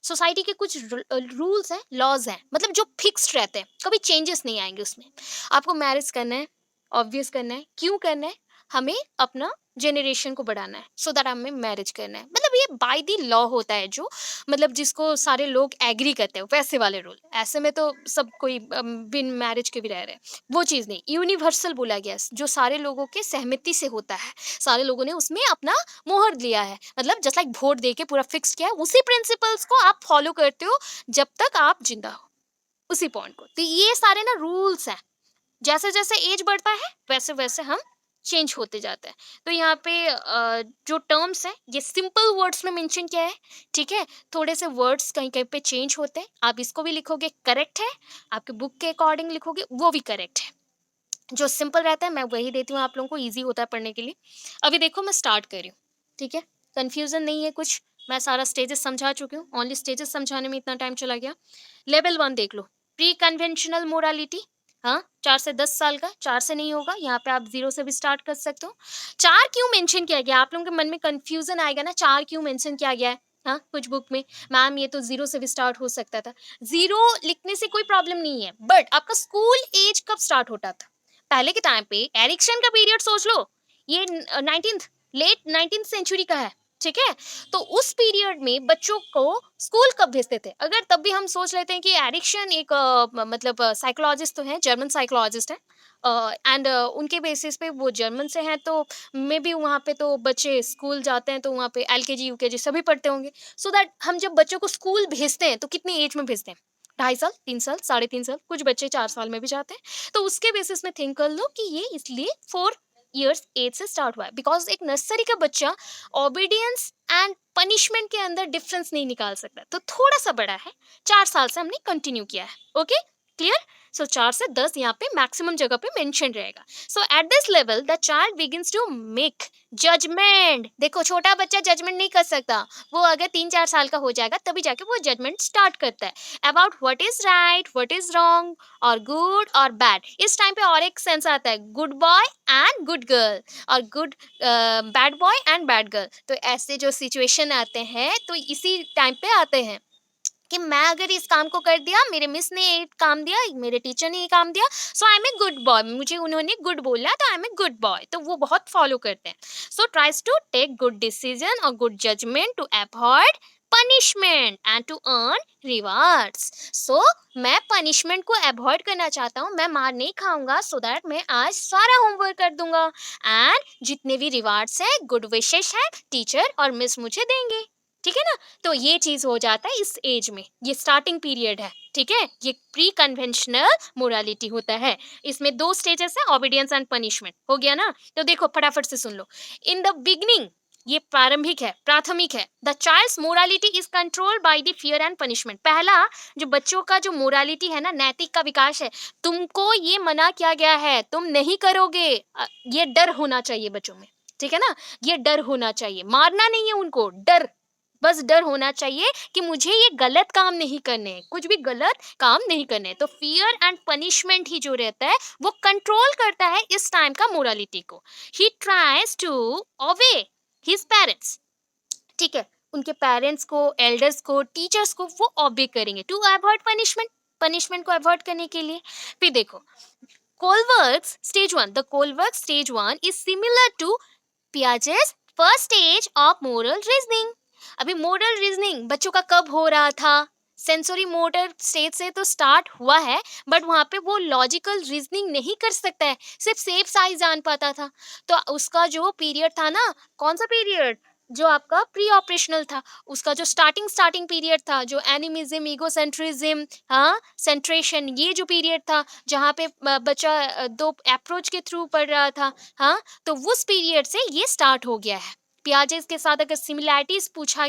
Society के कुछ रूल्स हैं, लॉज हैं, मतलब जो फिक्स्ड रहते हैं, कभी चेंजेस नहीं आएंगे उसमें। आपको मैरिज करना है, ऑब्वियस करना है, क्यों करना है? हमें अपना जनरेशन को बढ़ाना है, सो दैट हमें मैरिज करना है, मतलब ये बाय द लॉ होता है, जो मतलब जिसको सारे लोग एग्री करते हैं, वैसे वाले रूल। ऐसे में तो सब कोई बिन मैरिज के भी रह रहे हैं, वो चीज़ नहीं, यूनिवर्सल बोला गया, जो सारे लोगों के सहमति से होता है, सारे लोगों ने उसमें अपना मोहर दिया है, मतलब जस्ट लाइक वोट दे के पूरा फिक्स किया है, उसी प्रिंसिपल्स को आप फॉलो करते हो जब तक आप जिंदा हो, उसी पॉइंट को। तो ये सारे ना रूल्स हैं, जैसे जैसे एज बढ़ता है वैसे वैसे हम चेंज होते जाते हैं। तो यहाँ पे जो टर्म्स हैं ये सिंपल वर्ड्स में मेंशन किया है, ठीक है? थोड़े से वर्ड्स कहीं कहीं पे चेंज होते हैं, आप इसको भी लिखोगे करेक्ट है, आपके बुक के अकॉर्डिंग लिखोगे वो भी करेक्ट है। जो सिंपल रहता है मैं वही देती हूँ आप लोगों को, ईज़ी होता है पढ़ने के लिए। अभी देखो मैं स्टार्ट कर रही हूँ, ठीक है? कन्फ्यूज़न नहीं है कुछ, मैं सारा स्टेजेस समझा चुकी हूँ, ओनली स्टेजेस समझाने में इतना टाइम चला गया। लेवल 1 देख लो, प्री कन्वेंशनल मोरालिटी, हाँ, 4 से 10 साल का, 4 से नहीं होगा, यहाँ पे आप 0 से भी स्टार्ट कर सकते हो। 4 क्यों मेंशन किया गया? आप लोगों के मन में कन्फ्यूज़न आएगा ना, 4 क्यों मेंशन किया गया है? हाँ, कुछ बुक में, मैम ये तो 0 से भी स्टार्ट हो सकता था। 0 लिखने से कोई प्रॉब्लम नहीं है, बट आपका स्कूल एज कब स्टार्ट होता था? पहले के टाइम पे एरिक्सन का पीरियड सोच लो, ये 19th, लेट 19th सेंचुरी का है, ठीक है? तो उस पीरियड में बच्चों को स्कूल कब भेजते थे? अगर तब भी हम सोच लेते हैं कि एरिक्सन एक मतलब साइकोलॉजिस्ट तो है, जर्मन साइकोलॉजिस्ट है, एंड उनके बेसिस पे वो जर्मन से हैं, तो मे बी वहाँ पे तो बच्चे स्कूल जाते हैं, तो वहाँ पे एलकेजी यूकेजी सभी पढ़ते होंगे, सो दैट हम जब बच्चों को स्कूल भेजते हैं तो कितनी एज में भेजते हैं? 2.5 साल, 3 साल, 3.5 साल, कुछ बच्चे 4 साल में भी जाते हैं। तो उसके बेसिस में थिंक कर लो कि ये इसलिए 4 इयर्स एज से स्टार्ट हुआ है, बिकॉज एक नर्सरी का बच्चा ओबीडियंस एंड पनिशमेंट के अंदर डिफरेंस नहीं निकाल सकता, तो थोड़ा सा बड़ा है, 4 साल से हमने कंटिन्यू किया है। Okay, clear? सो 4 से 10 यहाँ पे मैक्सिमम जगह पे मेंशन रहेगा। So at this level the child begins to make judgement. देखो छोटा बच्चा जजमेंट नहीं कर सकता, वो अगर 3-4 साल का हो जाएगा तभी जाके वो जजमेंट स्टार्ट करता है about what is right, what is wrong, और गुड और बैड। इस टाइम पे और एक सेंस आता है, good boy and good girl, और good bad boy and bad girl. तो ऐसे जो सिचुएशन आते हैं तो इसी टाइम पे आते हैं कि मैं अगर इस काम को कर दिया, मेरे मिस ने ये काम दिया, मेरे टीचर ने ये काम दिया, so I am a good boy, मुझे उन्होंने गुड बोला तो I am a good boy, तो वो बहुत फॉलो करते हैं। So tries to take good decision और good judgement to avoid punishment and to earn rewards. So मैं पनिशमेंट को अवॉइड करना चाहता हूँ, मैं मार नहीं खाऊंगा, सो दैट मैं आज सारा होमवर्क कर दूंगा, एंड जितने भी रिवार्ड्स हैं, गुड विशेष है, टीचर और मिस मुझे देंगे, ठीक है ना? तो ये चीज हो जाता है इस एज में, ये स्टार्टिंग पीरियड है, ठीक है? ये प्री कन्वेंशनल मोरालिटी होता है। इसमें 2 स्टेजेस है, ओबीडियंस एंड पनिशमेंट, हो गया ना? तो देखो फटाफट से सुन लो। इन द बिगनिंग, ये प्रारंभिक है, प्राथमिक है, the child's morality is controlled by the fear and punishment. पहला, जो बच्चों का जो मोरालिटी है ना, नैतिक का विकास है, तुमको ये मना किया गया है, तुम नहीं करोगे, ये डर होना चाहिए बच्चों में, ठीक है ना? ये डर होना चाहिए, मारना नहीं है उनको, डर, बस डर होना चाहिए कि मुझे ये गलत काम नहीं करने हैं, कुछ भी गलत काम नहीं करने हैं। तो फियर एंड पनिशमेंट ही जो रहता है वो कंट्रोल करता है इस टाइम का मोरालिटी को। He tries to obey his parents, ठीक है? उनके पेरेंट्स को, एल्डर्स को, टीचर्स को वो ऑब्े करेंगे टू अवॉइड पनिशमेंट, पनिशमेंट को अवॉइड करने के लिए। फिर देखो Kohlberg's stage one, the Kohlberg stage one is similar to Piaget's first stage of moral reasoning. अभी मोरल रीजनिंग बच्चों का कब हो रहा था? सेंसरी मोटर स्टेज से तो स्टार्ट हुआ है, बट वहां पे वो लॉजिकल रीजनिंग नहीं कर सकता है, सिर्फ सेफ साइज जान पाता था। तो उसका जो पीरियड था ना, कौन सा पीरियड? जो आपका प्री ऑपरेशनल था, उसका जो स्टार्टिंग पीरियड था, जो एनिमिज्म, ईगोसेंट्रिज्म, हाँ सेंट्रेशन, ये जो पीरियड था जहाँ पे बच्चा दो अप्रोच के थ्रू पढ़ रहा था, हाँ, तो उस पीरियड से ये स्टार्ट हो गया है। पियाजेस के साथ अगर सिमिलैरिटीज पूछा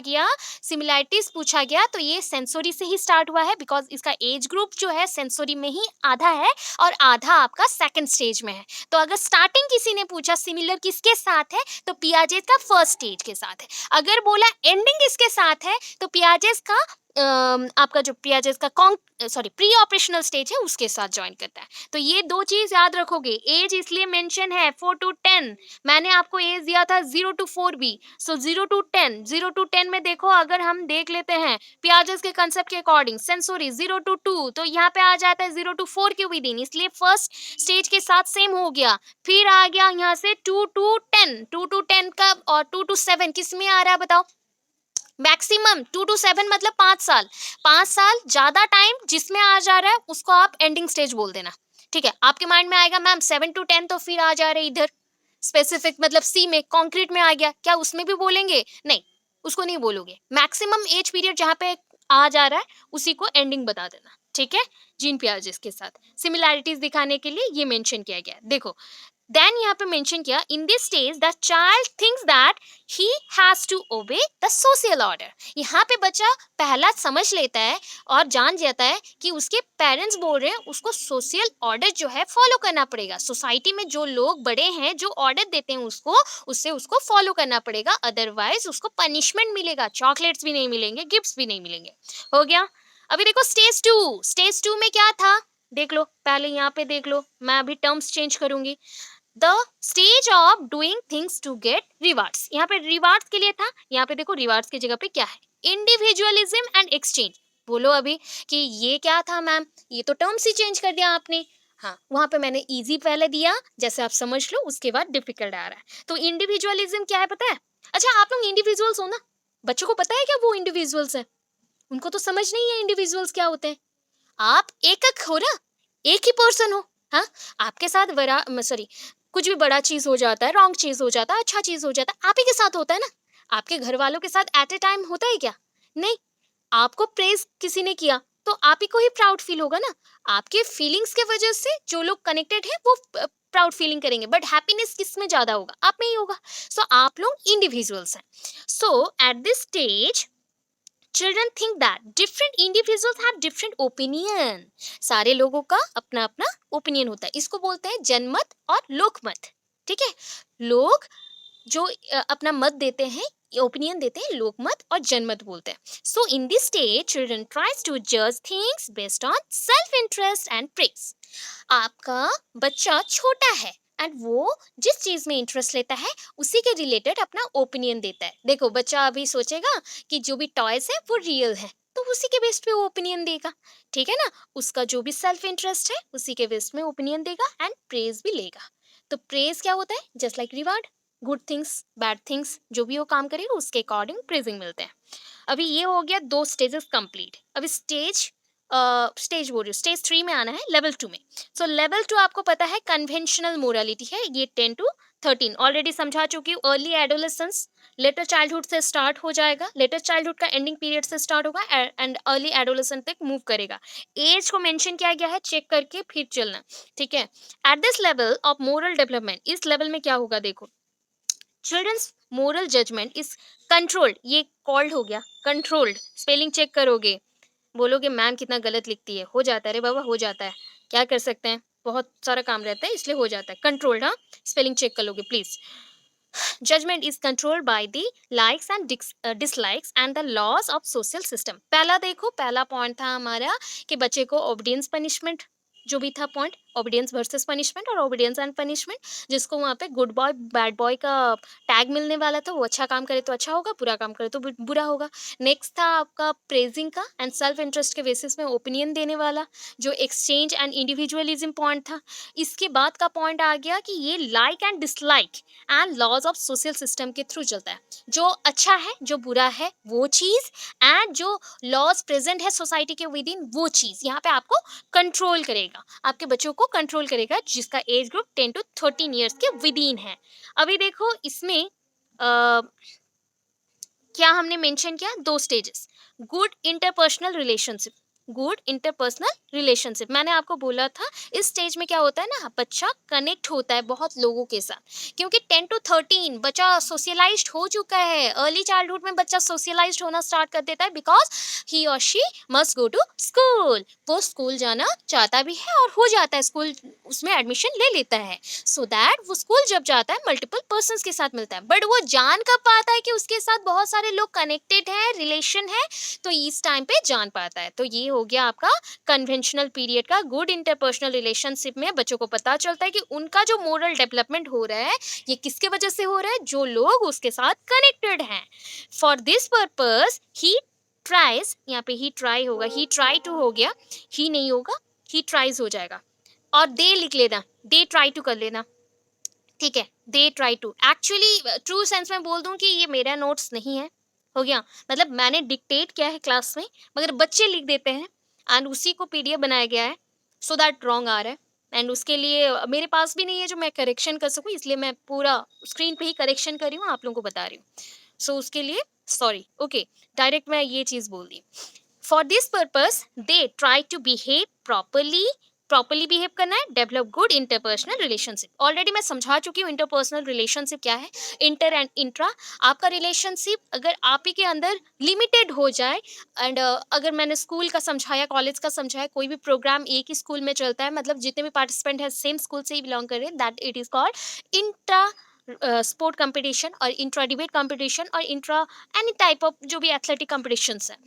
गया तो ये सेंसोरी से ही स्टार्ट हुआ है, बिकॉज इसका एज ग्रुप जो है सेंसोरी में ही आधा है और आधा आपका सेकंड स्टेज में है। तो अगर स्टार्टिंग किसी ने पूछा सिमिलर किसके साथ है, तो पियाजेस का फर्स्ट स्टेज के साथ है। अगर बोला एंडिंग किसके साथ है, तो पियाजेस का आपका जो पियाजेस का प्री ऑपरेशनल स्टेज है उसके साथ ज्वाइन करता है। तो ये दो चीज याद रखोगे। एज इसलिए मेंशन है 4 to 10, मैंने आपको एज दिया था 0 to 4 भी। सो 0 to 10, 0 to 10 में देखो, अगर हम देख लेते हैं पियाजेस के कंसेप्ट के अकॉर्डिंग सेंसोरी 0 to 2, तो यहाँ पे आ जाता है 0 to 4 के विद इन, इसलिए फर्स्ट स्टेज के साथ सेम हो गया। फिर आ गया यहाँ से 2 to 10, 2 to 10 का और 2 to 7 किस में आ रहा है बताओ? मैक्सिमम 2 to 7 मतलब 5 साल, 5 साल ज्यादा टाइम जिसमें आ जा रहा है उसको आप एंडिंग स्टेज बोल देना। ठीक है, आपके माइंड में आएगा मैम 7 to 10 तो फिर आ जा रहे इधर स्पेसिफिक, मतलब सी में कॉन्क्रीट में आ गया, क्या उसमें भी बोलेंगे? नहीं, उसको नहीं बोलोगे। मैक्सिमम एज पीरियड जहाँ पे आ जा रहा है उसी को एंडिंग बता देना। ठीक है, जीन पियाजेस के साथ सिमिलैरिटीज दिखाने के लिए ये मेंशन किया गया है। देखो देन यहाँ पे मेंशन किया in this stage the child thinks that he has to obey the social order. यहाँ पे बच्चा पहला समझ लेता है और जान जाता है कि उसके पेरेंट्स बोल रहे हैं उसको सोशल ऑर्डर जो है फॉलो करना पड़ेगा। सोसाइटी में जो लोग बड़े हैं जो ऑर्डर देते हैं उसको, उससे उसको फॉलो करना पड़ेगा, अदरवाइज उसको पनिशमेंट मिलेगा, चॉकलेट्स भी नहीं मिलेंगे, गिफ्ट्स भी नहीं मिलेंगे। हो गया। अभी देखो स्टेज टू, स्टेज टू में क्या था देख लो, पहले यहाँ पे देख लो, मैं अभी टर्म्स चेंज करूंगी। The stage of doing things to get rewards, यहाँ पे रिवार्ड्स के लिए था, यहाँ पे देखो रिवार्ड्स की जगह पे क्या है? Individualism and exchange. बोलो अभी कि ये क्या था मैम, ये तो टर्म्स ही चेंज कर दिया आपने। हाँ, वहां पे मैंने इजी पहले दिया, जैसे आप समझ लो, उसके बाद डिफिकल्ट आ रहा है। तो इंडिविजुअलिज्म क्या है पता है? अच्छा, आप लोग इंडिविजुअल्स हो ना, बच्चों को पता है क्या वो इंडिविजुअल्स है? उनको तो समझ नहीं है इंडिविजुअल्स क्या होते हैं। आप एकक हो ना, एक ही पर्सन हो। हाँ, आपके साथ बड़ा सॉरी कुछ भी बड़ा चीज हो जाता है, रॉन्ग चीज हो जाता है, अच्छा चीज हो जाता है, आप ही के साथ होता है ना। आपके घर वालों के साथ एट ए टाइम होता है क्या? नहीं। आपको प्रेज किसी ने किया तो आप ही को ही प्राउड फील होगा ना। आपके फीलिंग्स के वजह से जो लोग कनेक्टेड है वो प्राउड फीलिंग करेंगे, बट हैप्पीनेस किस में ज्यादा होगा? आप में ही होगा। सो आप लोग इंडिविजुअल्स हैं। So at this stage children think that different individuals have different opinion. सारे लोगों का अपना अपना ओपिनियन होता है, इसको बोलते हैं जनमत और लोकमत। ठीक है, लोग जो अपना मत देते हैं, ओपिनियन देते हैं, लोकमत और जनमत बोलते हैं। So in this stage children tries to जज things based on self interest and praise. आपका बच्चा छोटा है एंड वो जिस चीज में इंटरेस्ट लेता है उसी के रिलेटेड अपना ओपिनियन देता है। देखो बच्चा अभी सोचेगा कि जो भी टॉयज है वो रियल है, तो उसी के बेस पे वो ओपिनियन देगा। ठीक है ना, उसका जो भी सेल्फ इंटरेस्ट है उसी के बेस में ओपिनियन देगा एंड प्रेज भी लेगा। तो प्रेज क्या होता है? Just like reward, good things, bad things, जो भी वो काम करेगा उसके अकॉर्डिंग प्रेजिंग मिलते हैं। अभी ये हो गया दो स्टेजेस कंप्लीट। अभी स्टेज बोल रही हूँ, स्टेज 3 में आना है, लेवल 2 में। सो लेवल 2 आपको पता है कन्वेंशनल मोरालिटी है, ये 10 to 13 ऑलरेडी समझा चुकी हूँ। अर्ली एडोलेसेंस लेटर चाइल्डहुड से स्टार्ट हो जाएगा, लेटर चाइल्डहुड का एंडिंग पीरियड से स्टार्ट होगा एंड अर्ली एडोलेसेंस तक मूव करेगा। एज को मेंशन किया गया है, चेक करके फिर चलना। ठीक है, at this level of moral development, इस लेवल में क्या होगा देखो, children's moral judgment is controlled, ये कॉल्ड हो गया कंट्रोल्ड। स्पेलिंग चेक करोगे, बोलोगे मैम कितना गलत लिखती है, हो जाता है रे बाबा, हो जाता है, क्या कर सकते हैं, बहुत सारा काम रहता है इसलिए हो जाता है। कंट्रोल्ड, हाँ, स्पेलिंग चेक कर लोगे please. Judgment is controlled by the likes and dislikes and the laws of social system. पहला देखो, पहला पॉइंट था हमारा कि बच्चे को ओबीडियंस पनिशमेंट जो भी था पॉइंट, ओबीडियंस वर्सेस पनिशमेंट और ओबीडियंस एंड पनिशमेंट, जिसको वहाँ पे गुड बॉय बैड बॉय का टैग मिलने वाला था, वो अच्छा काम करे तो अच्छा होगा, बुरा काम करे तो बुरा होगा। नेक्स्ट था आपका प्रेजिंग का एंड सेल्फ इंटरेस्ट के बेसिस में ओपिनियन देने वाला, जो एक्सचेंज एंड इंडिविजुअलिज्म पॉइंट था। इसके बाद का पॉइंट आ गया कि ये like and dislike and laws of social system के थ्रू चलता है, जो अच्छा है जो बुरा है वो चीज, एंड जो लॉज प्रेजेंट है सोसाइटी के विद इन वो चीज यहाँ पे आपको कंट्रोल करेगा, आपके बच्चों को कंट्रोल करेगा, जिसका एज ग्रुप 10 to 13 ईयर्स के विद इन है। अभी देखो इसमें क्या हमने मेंशन किया, दो stages, good interpersonal relationship, good interpersonal relationship. मैंने आपको बोला था इस स्टेज में क्या होता है ना, बच्चा कनेक्ट होता है बहुत लोगों के साथ, क्योंकि 10 to 13 बच्चा सोशलाइज्ड हो चुका है। अर्ली चाइल्डहुड में बच्चा सोशलाइज्ड होना स्टार्ट कर देता है, बिकॉज ही और she must go to school, वो स्कूल जाना चाहता भी है और हो जाता है स्कूल, उसमें एडमिशन ले लेता है, सो दैट वो स्कूल जब जाता है मल्टीपल पर्सन के साथ मिलता है। बट वो जान कब पाता है कि उसके साथ बहुत सारे लोग कनेक्टेड है, रिलेशन है, तो इस टाइम पे जान पाता है। तो ये हो गया आपका कन्वेंशनल पीरियड का गुड इंटरपर्सनल रिलेशनशिप में बच्चों को पता चलता है कि उनका जो मोरल डेवलपमेंट हो रहा है ये किसके वजह से हो रहा है, जो लोग उसके साथ कनेक्टेड हैं। For this purpose he tries, यहाँ पे ही ट्राई होगा, ही ट्राई टू हो गया, ही नहीं होगा, ही ट्राइज हो जाएगा, और दे लिख लेना, दे ट्राई टू कर लेना, ठीक है, they try to. Actually true sense में बोल दूं कि ये मेरा नोट्स नहीं है, हो गया, मतलब मैंने डिक्टेट किया है क्लास में, मगर बच्चे लिख देते हैं एंड उसी को पीडीएफ बनाया गया है, सो दैट रॉन्ग आ रहा है, एंड उसके लिए मेरे पास भी नहीं है जो मैं करेक्शन कर सकूं, इसलिए मैं पूरा स्क्रीन पे ही करेक्शन कर रही हूँ, आप लोगों को बता रही हूँ, सो उसके लिए सॉरी। ओके, डायरेक्ट मैं ये चीज़ बोल दी। For this purpose they try to behave properly, properly behave करना है, develop good interpersonal relationship. Already मैं समझा चुकी हूँ इंटरपर्सनल रिलेशनशिप क्या है, इंटर एंड इंट्रा। आपका रिलेशनशिप अगर आप ही के अंदर लिमिटेड हो जाए, एंड अगर मैंने स्कूल का समझाया, कॉलेज का समझाया, कोई भी प्रोग्राम एक ही स्कूल में चलता है, मतलब जितने भी पार्टिसिपेंट है सेम स्कूल से ही बिलोंग कर रहे हैं, that it is called intra sport competition और इंट्रा डिबेट कंपटीशन और इंट्रा एनी टाइप ऑफ जो भी एथलेटिक कंपटीशंस है।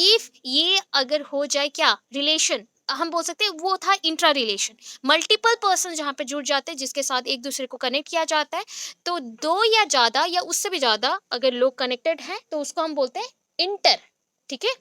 इफ ये अगर हो जाए क्या रिलेशन, हम बोल सकते हैं वो था इंट्रा रिलेशन, मल्टीपल पर्सन जहाँ पे जुड़ जाते हैं, जिसके साथ एक दूसरे को कनेक्ट किया जाता है, तो दो या ज्यादा या उससे भी ज्यादा अगर लोग कनेक्टेड हैं तो उसको हम बोलते हैं इंटर, ठीक है।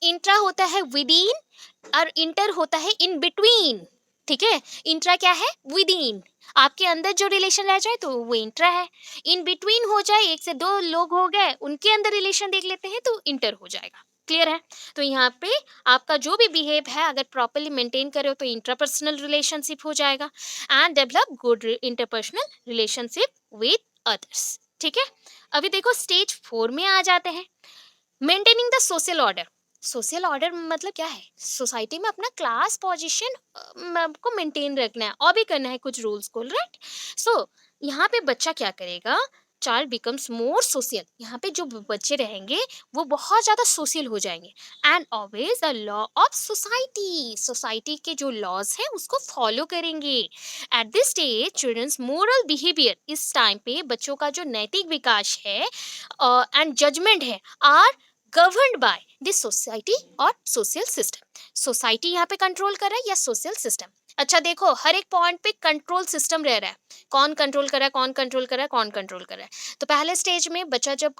इंट्रा होता है विद इन और इंटर होता है इन बिटवीन, ठीक है। इंट्रा क्या है, विद इन, आपके अंदर जो रिलेशन रह जाए तो वो इंट्रा है, इन बिटवीन हो जाए, एक से दो लोग हो गए उनके अंदर रिलेशन देख लेते हैं तो इंटर हो जाएगा। क्लियर है। तो यहाँ पे आपका जो भी बिहेव है अगर प्रॉपरली मेंटेन करे तो इंट्रापर्सनल रिलेशनशिप हो जाएगा, and develop good interpersonal relationship with others, ठीक है। अभी देखो स्टेज 4 में आ जाते हैं, maintaining the social order. Social order मतलब क्या है, सोसाइटी में अपना क्लास पोजीशन को मेंटेन रखना है और भी करना है कुछ रूल्स को, राइट। सो यहाँ पे बच्चा क्या करेगा, चाइल्ड बिकम्स मोर सोशल, यहाँ पे जो बच्चे रहेंगे वो बहुत ज्यादा सोशल हो जाएंगे, and always the law of society, society के जो लॉज हैं उसको फॉलो करेंगे। At this stage children's moral behavior, इस टाइम पे बच्चों का जो नैतिक विकास है एंड जजमेंट है are governed by this society और सोशल सिस्टम। सोसाइटी यहाँ पे कंट्रोल कर रहा है या सोशल सिस्टम। अच्छा देखो हर एक पॉइंट पे कंट्रोल सिस्टम रह रहा है, कौन कंट्रोल कर रहा है, कौन कंट्रोल कर रहा है, कौन कंट्रोल कर रहा है। तो पहले स्टेज में बच्चा जब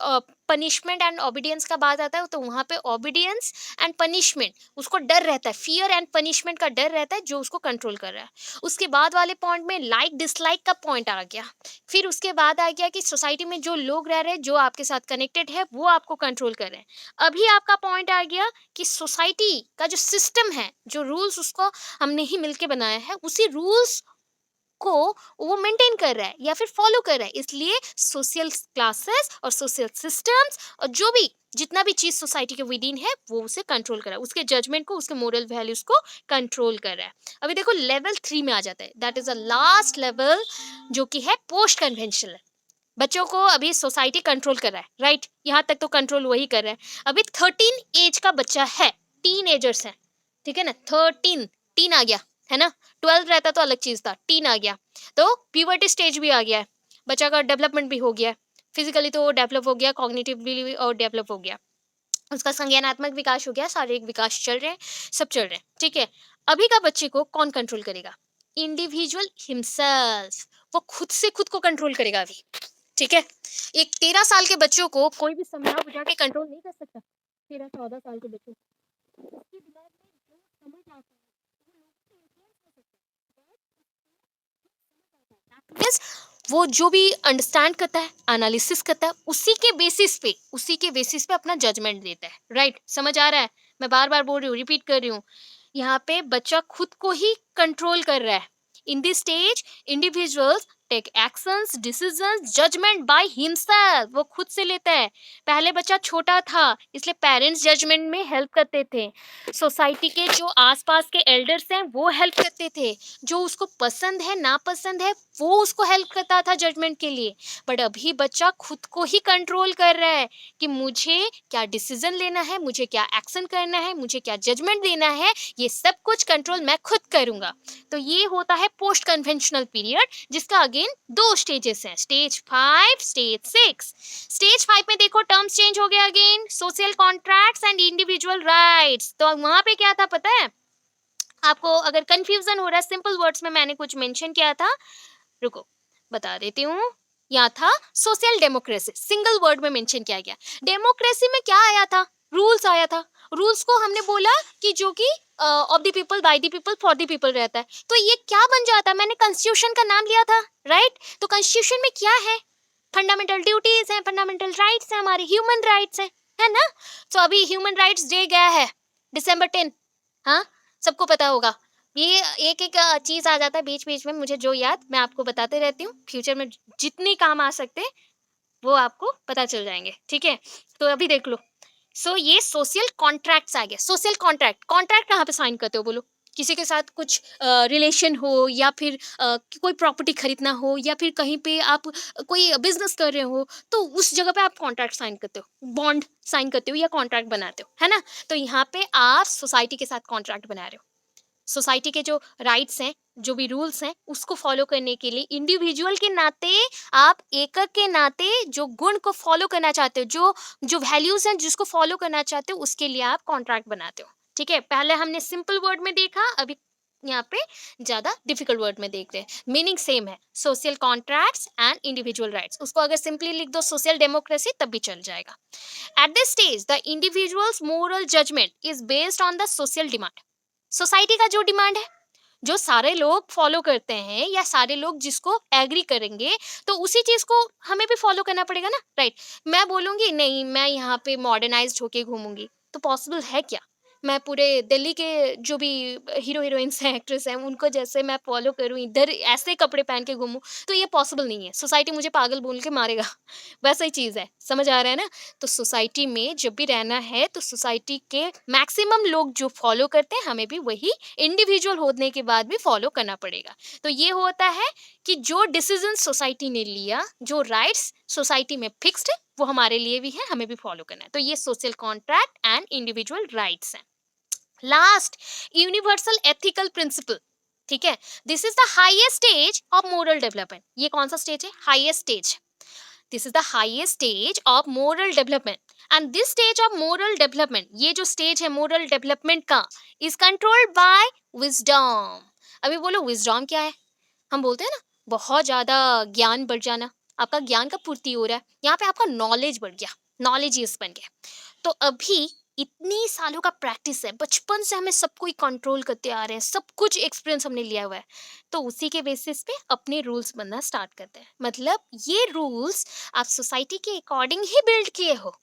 पनिशमेंट एंड ओबीडियंस का बात आता है तो वहाँ पे ओबीडियंस एंड पनिशमेंट उसको डर रहता है, फियर एंड पनिशमेंट का डर रहता है जो उसको कंट्रोल कर रहा है। उसके बाद वाले पॉइंट में लाइक डिसलाइक का पॉइंट आ गया, फिर उसके बाद आ गया कि सोसाइटी में जो लोग रह रहे हैं जो आपके साथ कनेक्टेड है वो आपको कंट्रोल कर रहे हैं। अभी आपका पॉइंट आ गया कि सोसाइटी का जो सिस्टम है, जो रूल्स उसको हमने ही मिलके बनाया है, उसी रूल्स को वो मेंटेन कर रहा है या फिर फॉलो कर रहा है, इसलिए सोशल क्लासेस और सोशल सिस्टम्स और जो भी जितना भी चीज सोसाइटी के विद इन है वो उसे कंट्रोल कर रहा है, उसके जजमेंट को, उसके मोरल वैल्यूज को कंट्रोल कर रहा है। अभी देखो लेवल 3 में आ जाता है, that is the last level जो कि है पोस्ट कन्वेंशनल। बच्चों को अभी सोसाइटी कंट्रोल कर रहा है, राइट, यहाँ तक तो कंट्रोल वही कर रहा है। अभी 13 एज का बच्चा है, टीन एजर्स है, ठीक है ना, 13 टीन आ गया है ना, 12 रहता तो अलग चीज था, टीन आ गया तो प्यूबर्टी स्टेज भी आ गया है, बच्चा का डेवलपमेंट भी हो गया है, फिजिकली तो डेवलप हो गया, कॉग्निटिवली और डेवलप हो गया। उसका संज्ञानात्मक विकास हो गया, शारीरिक विकास चल रहे हैं, सब चल रहे हैं, ठीक है। अभी का बच्चे को कौन कंट्रोल करेगा? इंडिविजुअल हिमसेल्फ, वो खुद से खुद को कंट्रोल करेगा अभी, ठीक है। एक 13 साल के बच्चों को कोई भी समझा बुझा के कंट्रोल नहीं कर सकता। 13-14 साल के बच्चों को उसके दिमाग में जो समझ आता है वो लोगों से influence हो सकता है, Yes, वो जो भी अंडरस्टैंड करता है, एनालिसिस करता है, उसी के बेसिस पे अपना जजमेंट देता है, राइट? समझ आ रहा है? मैं बार बार बोल रही हूँ, रिपीट कर रही हूँ। यहाँ पे बच्चा खुद को ही कंट्रोल कर रहा है। In this stage individuals take actions, decisions, judgment by himself, वो खुद से लेता है। पहले बच्चा छोटा था इसलिए पेरेंट्स जजमेंट में हेल्प करते थे, सोसाइटी के जो आसपास के एल्डर्स हैं वो हेल्प करते थे, जो उसको पसंद है नापसंद है वो उसको हेल्प करता था जजमेंट के लिए। बट अभी बच्चा खुद को ही कंट्रोल कर रहा है कि मुझे क्या डिसीजन लेना है, मुझे क्या एक्शन करना है, मुझे क्या जजमेंट देना है, ये सब कुछ कंट्रोल मैं खुद करूंगा। तो ये होता है पोस्ट कन्वेंशनल पीरियड, जिसका अगेन दो स्टेजेस हैं, स्टेज 5, स्टेज 6। स्टेज 5 में देखो टर्म्स चेंज हो गया again, social contracts and individual rights. तो वहां पे क्या था पता है आपको? अगर कंफ्यूजन हो रहा है, सिंपल वर्ड्स में मैंने कुछ मेंशन किया था, रुको बता देती हूँ। यहाँ था सोशल डेमोक्रेसी, सिंगल वर्ड में मेंशन किया गया। डेमोक्रेसी में क्या आया था? रूल्स आया था। रूल्स को हमने बोला कि जो कि of the people, bye the people, for the people रहता है। तो ये क्या बन जाता है? मैंने कॉन्स्टिट्यूशन का नाम लिया था, राइट? तो कॉन्स्टिट्यूशन में क्या है? फंडामेंटल ड्यूटीज हैं, फंडामेंटल राइट्स हैं, हमारे ह्यूमन राइट्स हैं, है ना? तो अभी ह्यूमन राइट्स डे गया है December 10, हाँ, सबको पता होगा। ये एक एक चीज आ जाता है बीच बीच में, मुझे जो याद मैं आपको बताते रहती हूँ, फ्यूचर में जितने काम आ सकते हैं वो आपको पता चल जाएंगे, ठीक है। तो अभी देख लो, ये सोशल कॉन्ट्रैक्ट्स आ गया। सोशल कॉन्ट्रैक्ट, कॉन्ट्रैक्ट कहाँ पे साइन करते हो बोलो? किसी के साथ कुछ रिलेशन हो, या फिर कोई प्रॉपर्टी खरीदना हो, या फिर कहीं पे आप कोई बिजनेस कर रहे हो, तो उस जगह पे आप कॉन्ट्रैक्ट साइन करते हो, बॉन्ड साइन करते हो या कॉन्ट्रैक्ट बनाते हो, है ना? तो यहाँ पे आप सोसाइटी के साथ कॉन्ट्रैक्ट बना रहे हो। सोसाइटी के जो राइट्स हैं, जो भी रूल्स हैं, उसको फॉलो करने के लिए इंडिविजुअल के नाते, आप एकक के नाते जो गुण को फॉलो करना चाहते हो, जो जो वैल्यूज हैं जिसको फॉलो करना चाहते हो, उसके लिए आप कॉन्ट्रैक्ट बनाते हो, ठीक है। पहले हमने सिंपल वर्ड में देखा, अभी यहाँ पे ज्यादा डिफिकल्ट वर्ड में देख रहे हैं। मीनिंग सेम है, social contracts and individual rights. उसको अगर सिंपली लिख दो सोशल डेमोक्रेसी, तब भी चल जाएगा। At this stage the individual's moral judgment is based on the social demand. Society का जो डिमांड है, जो सारे लोग फॉलो करते हैं या सारे लोग जिसको एग्री करेंगे, तो उसी चीज को हमें भी फॉलो करना पड़ेगा ना, राइट? मैं बोलूंगी नहीं, मैं यहाँ पे मॉडर्नाइज्ड होके घूमूंगी, तो पॉसिबल है क्या? मैं पूरे दिल्ली के जो भी हीरो हीरोइंस हैं, एक्ट्रेस हैं, उनको जैसे मैं फॉलो करूँ, इधर ऐसे कपड़े पहन के घूमूं, तो ये पॉसिबल नहीं है। सोसाइटी मुझे पागल बोल के मारेगा वैसा ही चीज है, समझ आ रहा है ना? तो सोसाइटी में जब भी रहना है, तो सोसाइटी के मैक्सिमम लोग जो फॉलो करते हैं, हमें भी वही इंडिविजुअल होने के बाद भी फॉलो करना पड़ेगा। तो ये होता है कि जो डिसीजन सोसाइटी ने लिया, जो राइट्स सोसाइटी में फिक्स्ड है, वो हमारे लिए भी है, हमें भी फॉलो करना है। तो ये social contract and individual rights हैं। लास्ट, यूनिवर्सल एथिकल प्रिंसिपल, ठीक है। This is the highest stage of moral development. ये कौन सा स्टेज है? Highest stage. This is the highest stage of moral development, and this stage of moral development, ये जो stage है मोरल डेवलपमेंट का, इज कंट्रोल्ड बाय विजडम। अभी बोलो विजडम क्या है? हम बोलते हैं ना, बहुत ज्यादा ज्ञान बढ़ जाना, आपका ज्ञान का पूर्ति हो रहा है, यहाँ पे आपका नॉलेज बढ़ गया, नॉलेज बन गया। तो अभी इतनी सालों का प्रैक्टिस है, बचपन से हमें सब कोई कंट्रोल करते आ रहे हैं, सब कुछ एक्सपीरियंस हमने लिया हुआ है, तो उसी के बेसिस पे अपने रूल्स बनना स्टार्ट करते हैं। मतलब ये रूल्स आप सोसाइटी के अकॉर्डिंग ही बिल्ड किए हो,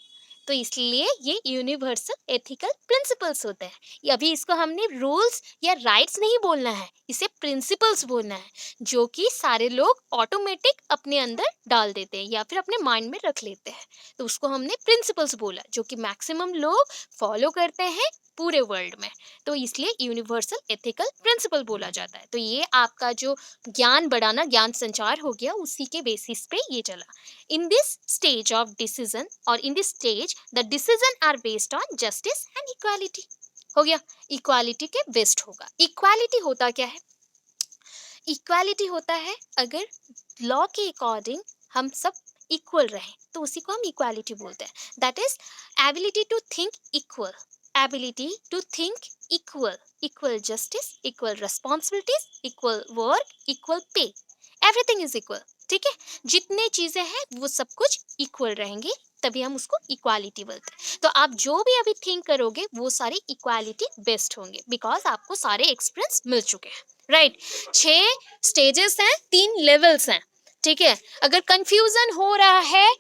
तो इसलिए ये यूनिवर्सल एथिकल प्रिंसिपल्स होते हैं। ये अभी इसको हमने रूल्स या राइट्स नहीं बोलना है, इसे प्रिंसिपल्स बोलना है, जो कि सारे लोग ऑटोमेटिक अपने अंदर डाल देते हैं या फिर अपने माइंड में रख लेते हैं। तो उसको हमने प्रिंसिपल्स बोला, जो कि मैक्सिमम लोग फॉलो करते हैं पूरे वर्ल्ड में, तो इसलिए यूनिवर्सल एथिकल प्रिंसिपल बोला जाता है। तो ये आपका जो ज्ञान बढ़ाना, ज्ञान संचार हो गया, उसी के बेसिस पे ये चला। In this stage of decision, or in this stage the decision are based on justice and equality। हो गया, इक्वालिटी के बेस्ड होगा। इक्वालिटी होता क्या है? इक्वालिटी होता है अगर लॉ के अकॉर्डिंग हम सब इक्वल रहे, तो उसी को हम इक्वालिटी बोलते हैं. That is ability to think equal, ability to think equal, equal justice, equal responsibilities, equal work, equal pay, everything is equal. ठीक है, जितने चीजें हैं वो सब कुछ इक्वल रहेंगे, तभी हम उसको इक्वालिटी बोलते हैं. तो आप जो भी अभी थिंक करोगे वो सारे इक्वालिटी बेस्ड होंगे, बिकॉज आपको सारे एक्सपीरियंस मिल चुके हैं. राइट, 6 स्टेजेस हैं, 3 लेवल्स हैं. ठीक है, अगर कंफ्यूजन हो रहा है,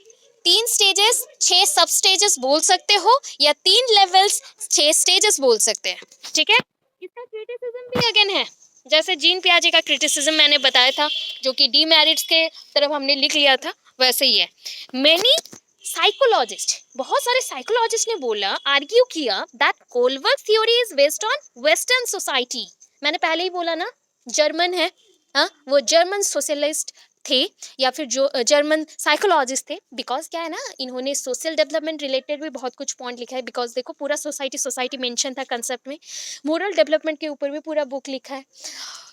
3 स्टेजेस 6 सब स्टेजेस बोल सकते हो, या 3 लेवल्स 6 स्टेजेस बोल सकते हैं. ठीक है, इसका क्रिटिसिज्म भी अगेन है, जैसे जीन पियाजे का क्रिटिसिज्म मैंने बताया था, जो कि डीमेरिट्स के तरफ हमने लिख लिया था, वैसे ही है. मैनी साइकोलॉजिस्ट, बहुत सारे साइकोलॉजिस्ट ने बोला, आर्ग्यू किया that Kohlberg theory is based on western society. मैंने पहले ही बोला ना, जर्मन है, हाँ, वो जर्मन सोशलिस्ट थे, या फिर जो जर्मन साइकोलॉजिस्ट थे. बिकॉज क्या है ना, इन्होंने सोशल डेवलपमेंट रिलेटेड भी बहुत कुछ पॉइंट लिखा है. बिकॉज देखो, पूरा सोसाइटी सोसाइटी मेंशन था कंसेप्ट में, मोरल डेवलपमेंट के ऊपर भी पूरा बुक लिखा है.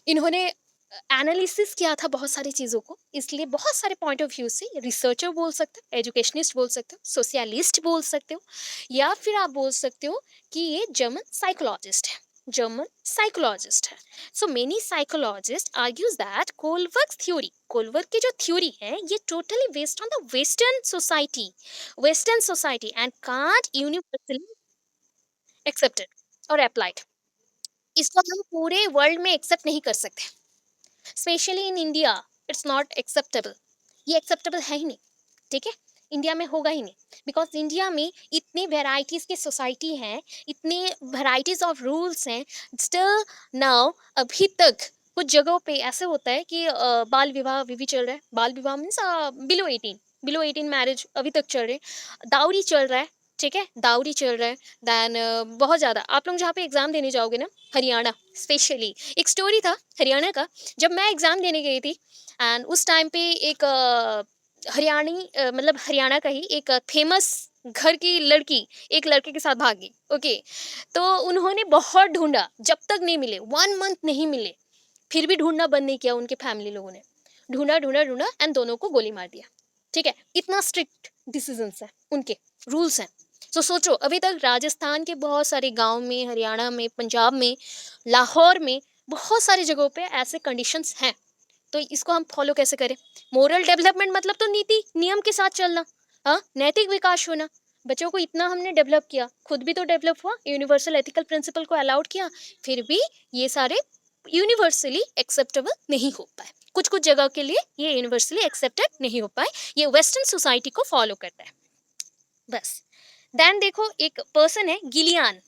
इन्होंने एनालिसिस किया था बहुत सारी चीज़ों को, इसलिए बहुत सारे पॉइंट ऑफ व्यू से रिसर्चर बोल सकते हो, एजुकेशनिस्ट बोल सकते हो, सोशलिस्ट बोल सकते हो, या फिर आप बोल सकते हो कि ये जर्मन साइकोलॉजिस्ट है, जर्मन साइकोलॉजिस्ट है. So many psychologist argues that Kohlberg की जो थ्योरी है, ये totally based on the western society and can't universally accepted और अप्लाइड. इसको हम पूरे वर्ल्ड में एक्सेप्ट नहीं कर सकते, specially in India. It's not acceptable, ये एक्सेप्टेबल है ही नहीं. ठीक है, इंडिया में होगा ही नहीं, बिकॉज इंडिया में इतनी वेराइटीज़ की सोसाइटी हैं, इतनी वेराइटीज़ ऑफ रूल्स हैं. स्टिल नाउ अभी तक कुछ जगहों पे ऐसे होता है कि बाल विवाह अभी भी चल रहा है. बाल विवाह मीन्स बिलो 18 मैरिज अभी तक चल रहे हैं. दाउरी चल रहा है. ठीक है, दाउरी चल रहा है. देन बहुत ज़्यादा, आप लोग जहाँ पे एग्ज़ाम देने जाओगे ना, हरियाणा स्पेशली, एक स्टोरी था हरियाणा का. जब मैं एग्ज़ाम देने गई थी, एंड उस टाइम पे एक मतलब हरियाणा का ही एक फेमस घर की लड़की एक लड़के के साथ भागी. ओके, तो उन्होंने बहुत ढूंढा, जब तक नहीं मिले, 1 मंथ नहीं मिले, फिर भी ढूंढना बंद नहीं किया उनके फैमिली लोगों ने. ढूंढा ढूंढा ढूंढा एंड दोनों को गोली मार दिया. ठीक है, इतना स्ट्रिक्ट डिसीजंस है उनके, रूल्स हैं. तो सोचो, अभी तक राजस्थान के बहुत सारे गांव में, हरियाणा में, पंजाब में, लाहौर में, बहुत सारी जगहों पे ऐसे कंडीशंस हैं. तो इसको हम फॉलो कैसे करें? मोरल डेवलपमेंट मतलब तो नीति नियम के साथ चलना, हाँ, नैतिक विकास होना. बच्चों को इतना हमने डेवलप किया, खुद भी तो डेवलप हुआ, यूनिवर्सल एथिकल प्रिंसिपल को अलाउड किया, फिर भी ये सारे यूनिवर्सली एक्सेप्टेबल नहीं हो पाए. कुछ कुछ जगह के लिए ये यूनिवर्सली एक्सेप्टेड नहीं हो पाए. ये वेस्टर्न सोसाइटी को फॉलो करता है बस. देन देखो, एक पर्सन है गिलियान.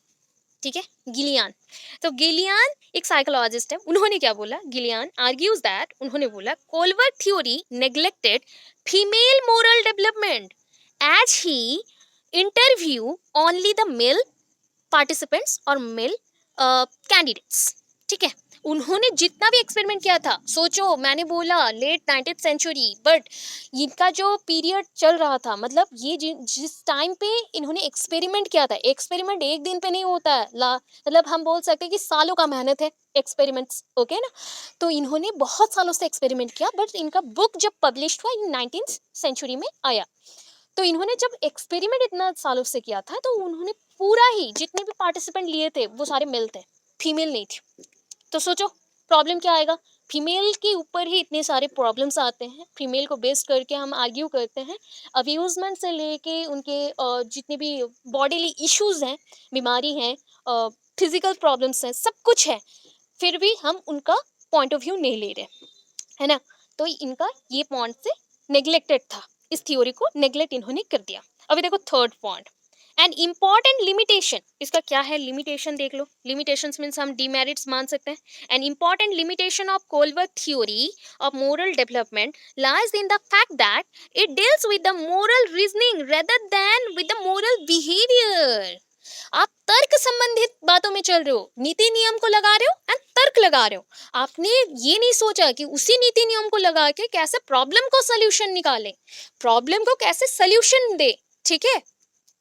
ठीक है, गिलियान. तो गिलियान एक साइकोलॉजिस्ट है. उन्होंने क्या बोला, गिलियान आर्ग्यूज दैट, उन्होंने बोला Kohlberg theory neglected female moral development as he interview only the male participants और मेल कैंडिडेट्स. ठीक है, उन्होंने जितना भी एक्सपेरिमेंट किया था, सोचो, मैंने बोला लेट 19th सेंचुरी, बट इनका जो पीरियड चल रहा था, मतलब ये जिस टाइम पे इन्होंने एक्सपेरिमेंट किया था, एक्सपेरिमेंट एक दिन पे नहीं होता है, मतलब हम बोल सकते हैं कि सालों का मेहनत है एक्सपेरिमेंट्स. ओके ना, तो इन्होंने बहुत सालों से एक्सपेरिमेंट किया, बट इनका बुक जब पब्लिश हुआ इन 19th सेंचुरी में आया. तो इन्होंने जब एक्सपेरिमेंट इतना सालों से किया था, तो उन्होंने पूरा ही जितने भी पार्टिसिपेंट लिए थे वो सारे मेल थे, फीमेल नहीं थी. तो सोचो प्रॉब्लम क्या आएगा. फीमेल के ऊपर ही इतने सारे प्रॉब्लम्स आते हैं, फीमेल को बेस करके हम आर्ग्यू करते हैं, अब्यूजमेंट से लेके उनके जितने भी बॉडीली इश्यूज हैं, बीमारी हैं, फिजिकल प्रॉब्लम्स हैं, सब कुछ है, फिर भी हम उनका पॉइंट ऑफ व्यू नहीं ले रहे, है ना. तो इनका ये पॉइंट से नेग्लेक्टेड था, इस थ्योरी को नेग्लेक्ट इन्होंने कर दिया. अभी देखो third point, an important limitation. इसका क्या है लिमिटेशन, देख लो. लिमिटेशंस मीन्स हम डिमेरिट्स मान सकते हैं. An important limitation of Kohlberg theory of moral development lies in the fact that it deals with the moral reasoning rather than with the moral behaviour. आप तर्क संबंधित बातों में चल रहे हो, नीति नियम को लगा रहे हो एंड तर्क लगा रहे हो. आपने ये नहीं सोचा कि उसी नीति नियम को लगा के कैसे प्रॉब्लम को सोल्यूशन निकाले, प्रॉब्लम को कैसे सोल्यूशन दे. ठीक है,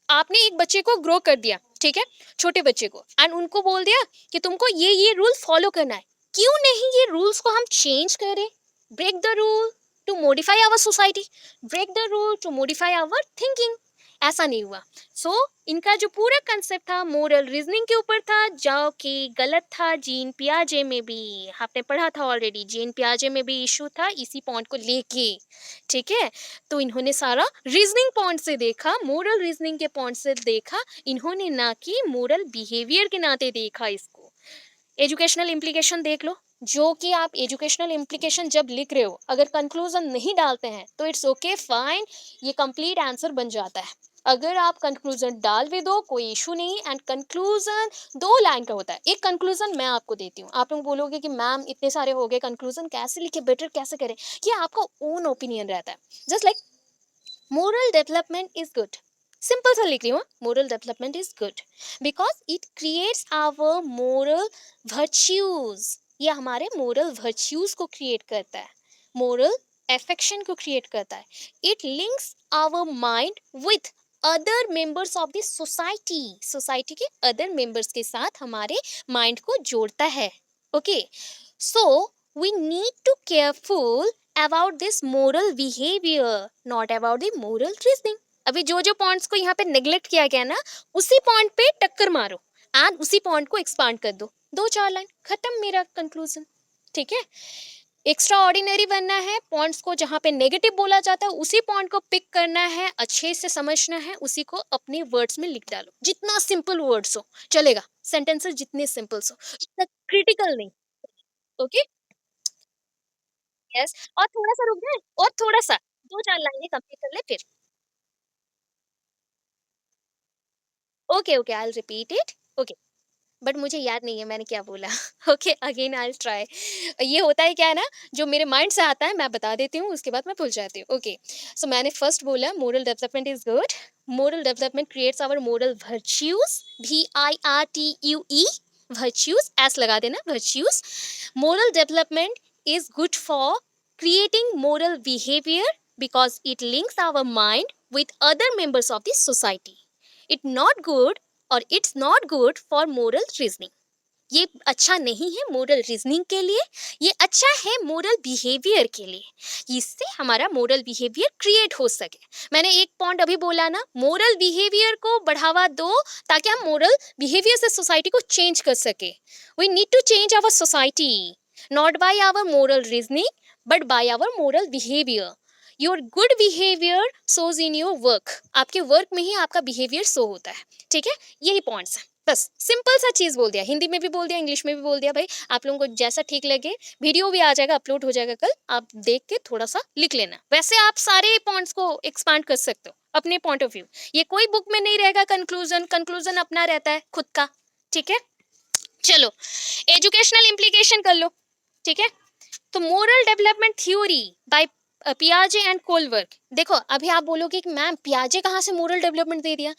आपने एक बच्चे को ग्रो कर दिया, ठीक है, छोटे बच्चे को, एंड उनको बोल दिया कि तुमको ये रूल फॉलो करना है. क्यों नहीं ये रूल्स को हम चेंज करें, break the rule, to modify our society, break the rule to modify our thinking. ऐसा नहीं हुआ। सो इनका जो पूरा कंसेप्ट था मोरल रीजनिंग के ऊपर था, जो कि गलत था। जीन पियाजे में भी आपने पढ़ा था ऑलरेडी, जीन पियाजे में भी इशू था इसी पॉइंट को लेके, ठीक है। तो इन्होंने सारा रीजनिंग पॉइंट से देखा, मोरल रीजनिंग के पॉइंट से देखा इन्होंने, ना कि मोरल बिहेवियर के नाते देखा इसको। एजुकेशनल इम्प्लीकेशन देख लो, जो कि आप एजुकेशनल इम्प्लीकेशन जब लिख रहे हो अगर कंक्लूजन नहीं डालते हैं तो इट्स ओके फाइन, ये कंप्लीट आंसर बन जाता है। अगर आप कंक्लूजन डाल भी दो कोई इशू नहीं। एंड कंक्लूजन 2 लाइन का होता है। एक कंक्लूजन मैं आपको देती हूँ, आप लोग बोलोगे कि मैम इतने सारे हो गए कंक्लूजन, कैसे लिखे, बेटर कैसे करें, ये आपका ओन ओपिनियन रहता है। Just like moral development is good, simple सा लिख रही हूँ, moral development is good because it creates our moral virtues। ये हमारे moral virtues को create करता है, moral affection को create करता है। it links our mind with other members of the society, society के other members के साथ हमारे mind को जोड़ता है। okay, so we need to careful about this moral behavior, not about the moral reasoning। अभी जो जो पॉइंट्स को यहाँ पे नेग्लेक्ट किया गया ना, उसी पॉइंट पे टक्कर मारो एंड उसी पॉइंट को एक्सपांड कर दो, 2-4 लाइन खत्म मेरा कंक्लूजन, ठीक है। एक्स्ट्रा ऑर्डिनरी बनना है, पॉइंट्स को जहाँ पे नेगेटिव बोला जाता है उसी पॉइंट को पिक करना है, अच्छे से समझना है, उसी को अपने वर्ड्स में लिख डालो, जितना सिंपल वर्ड्स हो चलेगा, सेंटेंसेस जितने सिंपल हो, क्रिटिकल नहीं। Okay, yes. और थोड़ा-सा रुक जाएँ, और थोड़ा-सा 2-4 लाइनें कंप्लीट कर लें फिर। Okay, okay, I will repeat it. Okay, but मुझे याद नहीं है मैंने क्या बोला। Okay, again I will try. ये होता है क्या है ना, जो मेरे माइंड से आता है मैं बता देती हूँ, उसके बाद मैं भूल जाती हूँ। ओके, सो मैंने फर्स्ट बोला moral development is good, moral development creates our moral virtues, VIRTUE, virtues, S लगा देना, virtues. Moral development is good for creating moral behavior because it links our mind with other members of the society। It not good or it's not good for moral reasoning। ये अच्छा नहीं है moral reasoning के लिए, ये अच्छा है moral behaviour के लिए, इससे हमारा मोरल बिहेवियर क्रिएट हो सके। मैंने एक पॉइंट अभी बोला ना, मोरल बिहेवियर को बढ़ावा दो ताकि हम मोरल बिहेवियर से सोसाइटी को चेंज कर सके। We need to change our society not by our moral reasoning but by our moral behavior. Your good behavior shows in your work, आपके वर्क में ही आपका बिहेवियर शो होता है, ठीक है। यही पॉइंट्स है, बस सिंपल सा चीज बोल दिया, हिंदी में भी बोल दिया, इंग्लिश में भी बोल दिया। भाई आप लोगों को जैसा ठीक लगे, वीडियो भी आ जाएगा, अपलोड हो जाएगा कल, आप देख के थोड़ा सा लिख लेना। वैसे आप सारे पॉइंट्स को एक्सपांड कर सकते हो अपने पॉइंट ऑफ व्यू, ये कोई बुक में नहीं रहेगा कंक्लूजन, कंक्लूजन अपना रहता है खुद का, ठीक है। चलो एजुकेशनल इम्प्लीकेशन कर लो, ठीक है। तो मोरल डेवलपमेंट थ्योरी बाय पियाजे एंड कोलवर्क। देखो अभी आप बोलोगे कि मैम पियाजे कहाँ से मोरल डेवलपमेंट दे दिया।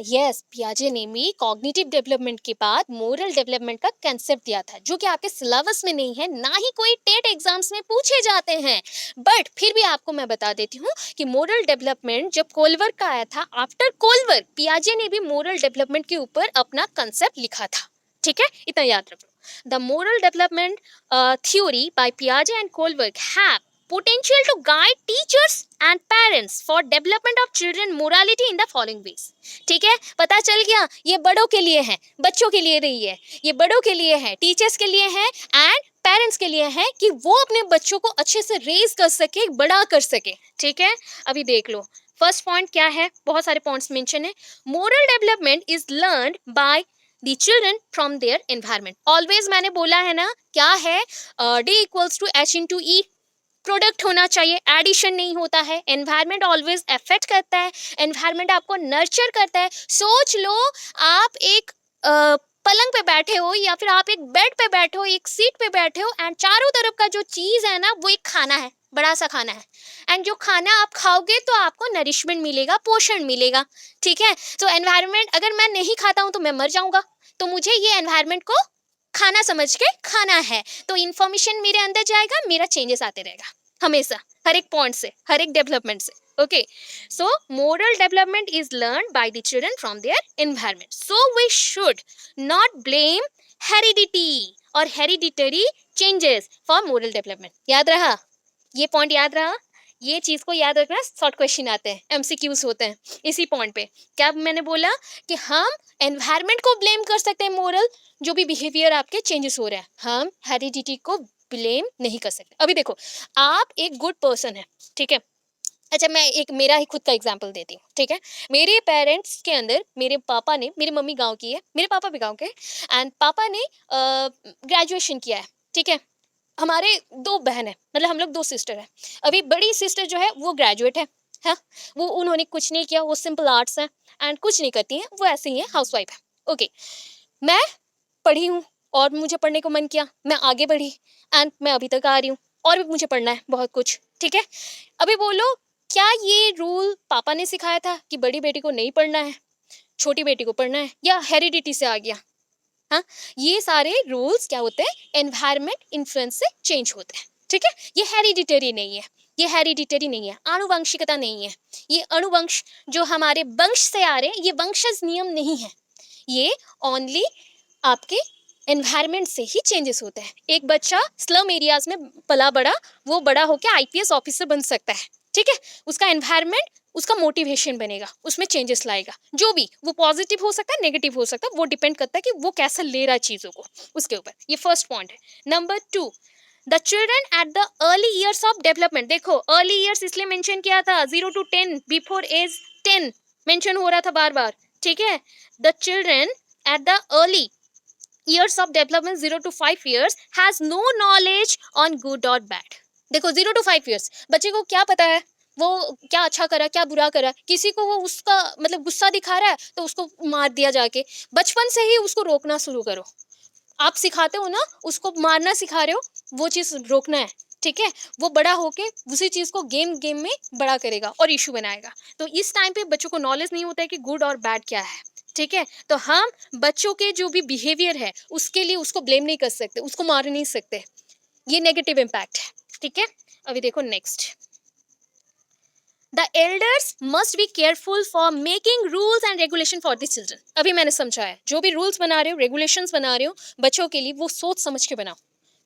यस, पियाजे ने भी कॉग्निटिव डेवलपमेंट के बाद मोरल डेवलपमेंट का कंसेप्ट दिया था, जो कि आपके सिलेबस में नहीं है, ना ही कोई टेट एग्जाम्स में पूछे जाते हैं। बट फिर भी आपको मैं बता देती हूँ कि मोरल डेवलपमेंट जब कोलवर्क का आया था, आफ्टर कोलवर्क पियाजे ने भी मोरल डेवलपमेंट के ऊपर अपना कंसेप्ट लिखा था, ठीक है, इतना याद रखो। The moral development theory by Piaget and Kohlberg have potential to guide teachers and parents for development of children morality in the following ways। ठीक है, पता चल गया, ये बड़ों के लिए है, बच्चों के लिए नहीं है, ये बड़ों के लिए है, टीचर्स के लिए है एंड पेरेंट्स के लिए है, कि वो अपने बच्चों को अच्छे से रेज कर सके, बड़ा कर सके, ठीक है। अभी देख लो फर्स्ट पॉइंट क्या है, बहुत सारे पॉइंट्स मेंशन है। Moral development is learned by the children from their environment. Always मैंने बोला है ना, क्या है, D equals to H into E, product होना चाहिए, एडिशन नहीं होता है। एनवायरमेंट ऑलवेज अफेक्ट करता है, एनवायरमेंट आपको नर्चर करता है। सोच लो आप एक पलंग पे बैठे हो या फिर आप एक बेड पे बैठे हो, एक सीट पे बैठे हो एंड चारों तरफ का जो चीज है ना वो एक खाना है, बड़ा सा खाना है। एंड जो खाना आप खाओगे तो आपको नरिशमेंट मिलेगा, पोषण मिलेगा, ठीक है। तो एनवायरमेंट अगर मैं नहीं खाता हूँ तो मैं मर जाऊंगा, तो मुझे ये एनवायरमेंट को खाना समझ के खाना है, तो इंफॉर्मेशन मेरे अंदर जाएगा, मेरा चेंजेस आते रहेगा हमेशा, हर एक पॉइंट से, हर एक डेवलपमेंट से। Okay, so moral development is learn by the children from their environment, so we should not blame heredity और hereditary changes for moral development. याद रहा, ये पॉइंट याद रहा। ये चीज़ को याद रखना, शॉर्ट क्वेश्चन आते हैं, एमसीक्यूज होते हैं इसी पॉइंट पे। क्या मैंने बोला कि हम एनवायरनमेंट को ब्लेम कर सकते हैं मोरल जो भी बिहेवियर आपके चेंजेस हो रहे हैं, हम हेरिडिटी को ब्लेम नहीं कर सकते। अभी देखो, आप एक गुड पर्सन है, ठीक है। अच्छा, मैं एक मेरा ही खुद का एग्जांपल देती हूँ, ठीक है। मेरे पेरेंट्स के अंदर मेरे पापा ने, मेरी मम्मी गांव की है, मेरे पापा भी गांव के, एंड पापा ने ग्रेजुएशन किया है, ठीक है। हमारे दो बहन है, मतलब हम लोग दो सिस्टर हैं। अभी बड़ी सिस्टर जो है वो ग्रेजुएट है, हाँ। वो उन्होंने कुछ नहीं किया, वो सिंपल आर्ट्स है एंड कुछ नहीं करती है, वो ऐसे ही है, हाउसवाइफ है। ओके, मैं पढ़ी हूँ और मुझे पढ़ने को मन किया, मैं आगे बढ़ी एंड मैं अभी तक आ रही हूँ और भी मुझे पढ़ना है बहुत कुछ, ठीक है। अभी बोलो, क्या ये रूल पापा ने सिखाया था कि बड़ी बेटी को नहीं पढ़ना है, छोटी बेटी को पढ़ना है, या हेरिडिटी से आ गया? हाँ, ये सारे रूल्स क्या होते हैं, एनवायरमेंट इन्फ्लुएंस से चेंज होते हैं, ठीक है। ये हेरिडिटरी नहीं है, ये हेरिडिटरी नहीं है, आनुवंशिकता नहीं है। ये अणुवंश जो हमारे वंश से आ रहे हैं, ये वंशज नियम नहीं है। ये ओनली आपके एनवायरमेंट से ही चेंजेस होते हैं। एक बच्चा स्लम एरियाज में पला बड़ा, वो बड़ा होकर आईपीएस ऑफिसर बन सकता है, ठीक है। उसका एनवायरमेंट उसका मोटिवेशन बनेगा, उसमें चेंजेस लाएगा, जो भी वो पॉजिटिव हो सकता है, नेगेटिव हो सकता है, वो डिपेंड करता है कि वो कैसा ले रहा है चीज़ों को, उसके ऊपर। ये फर्स्ट पॉइंट है। Number 2, the children at the early years of development. देखो, अर्ली ईयर्स इसलिए मेंशन किया था, 0 to 10, बिफोर एज 10 मेंशन हो रहा था बार बार, ठीक है। The children at the early years of development 0 to 5 years has no knowledge on good or bad। देखो, 0 to 5 years बच्चे को क्या पता है वो क्या अच्छा करा क्या बुरा करा। किसी को वो उसका मतलब गुस्सा दिखा रहा है तो उसको मार दिया जाके। बचपन से ही उसको रोकना शुरू करो। आप सिखाते हो ना, उसको मारना सिखा रहे हो, वो चीज़ रोकना है, ठीक है। वो बड़ा होके उसी चीज़ को गेम गेम में बड़ा करेगा और इशू बनाएगा। तो इस टाइम पे बच्चों को नॉलेज नहीं होता है कि गुड और बैड क्या है, ठीक है। तो हम बच्चों के जो भी बिहेवियर है उसके लिए उसको ब्लेम नहीं कर सकते, उसको मार नहीं सकते। ये नेगेटिव इम्पैक्ट है, ठीक है। अभी देखो next, the elders must be careful for making rules and regulation for the children. अभी मैंने समझाया, जो भी रूल्स बना रहे हो, रेगुलेशंस बना रहे हो बच्चों के लिए, वो सोच समझ के बनाओ,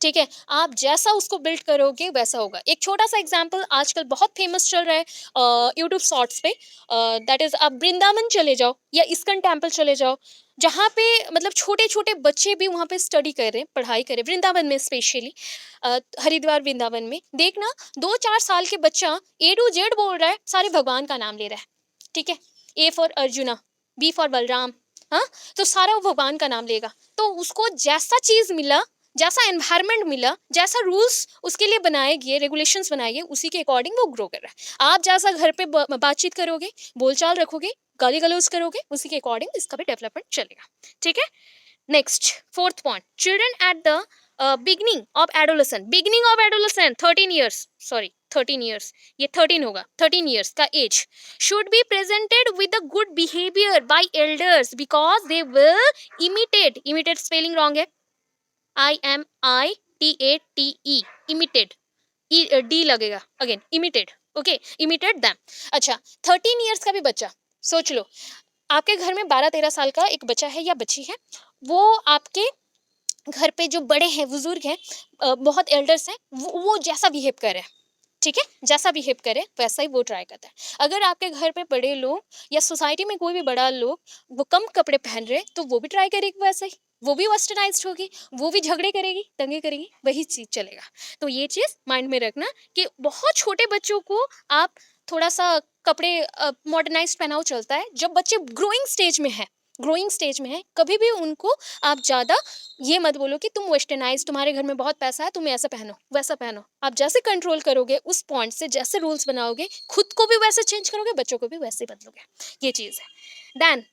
ठीक है। आप जैसा उसको बिल्ड करोगे वैसा होगा। एक छोटा सा एग्जांपल आजकल बहुत फेमस चल रहा है यूट्यूब शॉर्ट्स पे, दैट इज आप वृंदावन चले जाओ या इस्कन टेम्पल चले जाओ, जहाँ पे मतलब छोटे छोटे बच्चे भी वहाँ पे स्टडी कर रहे हैं, पढ़ाई कर रहे हैं, वृंदावन में स्पेशली, हरिद्वार वृंदावन में देखना, 2-4 साल के बच्चा A to Z बोल रहा है, सारे भगवान का नाम ले रहा है, ठीक है। A for arjuna, B for Balram, हाँ। तो सारा वो भगवान का नाम लेगा। तो उसको जैसा चीज मिला, जैसा एनवायरनमेंट मिला, जैसा रूल्स उसके लिए बनाए गए, रेगुलेशंस बनाए गए, उसी के अकॉर्डिंग वो ग्रो कर रहा है। आप जैसा घर पे बातचीत करोगे, बोलचाल रखोगे, गाली गलौज करोगे, उसी के अकॉर्डिंग इसका भी डेवलपमेंट चलेगा, ठीक है। Next, fourth point, children at the beginning of adolescent. Beginning of adolescent 13 years, sorry 13 years, ये 13 होगा, 13 ईयर्स का age should be presented with a good behavior by elders because they will imitate, imitate spelling wrong है, IMITATE, imitated, D लगेगा again, imitated, okay, imitated them. अच्छा, 13 years का भी बच्चा, सोच लो, आपके घर में 12-13 साल का एक बच्चा है या बच्ची है, वो आपके घर पे जो बड़े हैं, बुजुर्ग हैं, बहुत एल्डर्स हैं, वो जैसा बिहेव करे, ठीक है, जैसा बिहेव करे वैसा ही वो ट्राई करता है। अगर आपके घर पे बड़े लोग या सोसाइटी में कोई भी बड़ा लोग वो कम कपड़े पहन रहे तो वो भी ट्राई करेगी वैसा ही, वो भी वेस्टर्नाइज्ड होगी, वो भी झगड़े करेगी, दंगे करेगी, वही चीज़ चलेगा। तो ये चीज़ माइंड में रखना कि बहुत छोटे बच्चों को आप थोड़ा सा कपड़े मॉडर्नाइज्ड पहनाओ चलता है। जब बच्चे ग्रोइंग स्टेज में है, ग्रोइंग स्टेज में है, कभी भी उनको आप ज़्यादा ये मत बोलो कि तुम वेस्टर्नाइज, तुम्हारे घर में बहुत पैसा है, तुम ऐसा पहनो वैसा पहनो। आप जैसे कंट्रोल करोगे उस पॉइंट से, जैसे रूल्स बनाओगे, खुद को भी वैसे चेंज करोगे, बच्चों को भी वैसे बदलोगे, ये चीज़ है। Then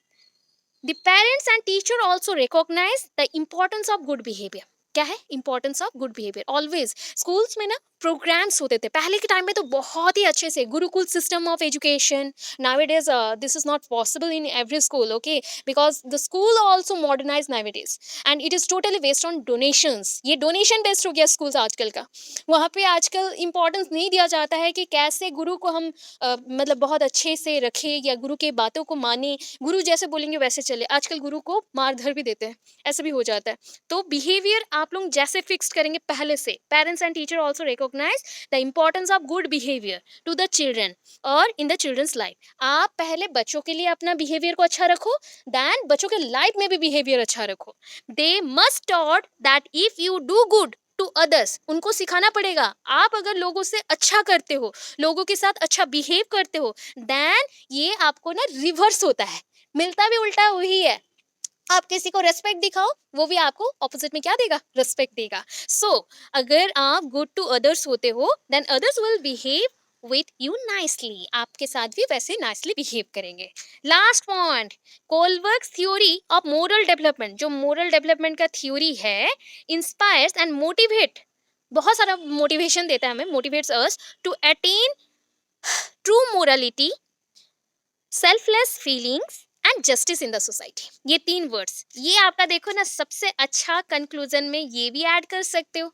the parents and teacher also recognize the importance of good behavior. क्या है importance of good behavior? Always schools में ना प्रोग्राम्स होते थे पहले के टाइम में, तो बहुत ही अच्छे से, Gurukul system of education. Nowadays this is not possible in every school, okay, because the school also modernise nowadays and it is totally based on donations. ये डोनेशन बेस्ड हो गया स्कूल्स आजकल का। वहाँ पे आजकल इंपॉर्टेंस नहीं दिया जाता है कि कैसे गुरु को हम मतलब बहुत अच्छे से रखें या गुरु के बातों को माने, गुरु जैसे बोलेंगे वैसे चले। आजकल गुरु को मार धर भी देते हैं, ऐसा भी हो जाता है। तो बिहेवियर आप लोग जैसे फिक्स करेंगे पहले से, parents and teacher also recognize recognize the importance of good behavior to the children or in the children's life. आप पहले बच्चों के लिए अपना बिहेवियर को अच्छा रखो, देन बच्चों के लाइफ में भी बिहेवियर अच्छा रखो. They must taught that if you do good to others, उनको सिखाना पड़ेगा. आप अगर लोगों से अच्छा करते हो, लोगों के साथ अच्छा बिहेव करते हो, देन ये आपको ना रिवर्स होता है, मिलता भी उल्टा वही है. आप किसी को रेस्पेक्ट दिखाओ, वो भी आपको ऑपोजिट में क्या देगा, रेस्पेक्ट देगा. सो अगर आप गुड टू अदर्स होते हो, then others will behave with you nicely, आपके साथ भी वैसे नाइसली बिहेव करेंगे. Last point, Kohlberg's theory of moral development, जो मोरल डेवलपमेंट का थ्योरी है, इंस्पायर्स एंड मोटिवेट, बहुत सारा मोटिवेशन देता है हमें, motivates us to attain true morality, selfless feelings and justice in the society. ये 3 वर्ड्स, ये आपका देखो ना सबसे अच्छा कंक्लूजन में ये भी ऐड कर सकते हो.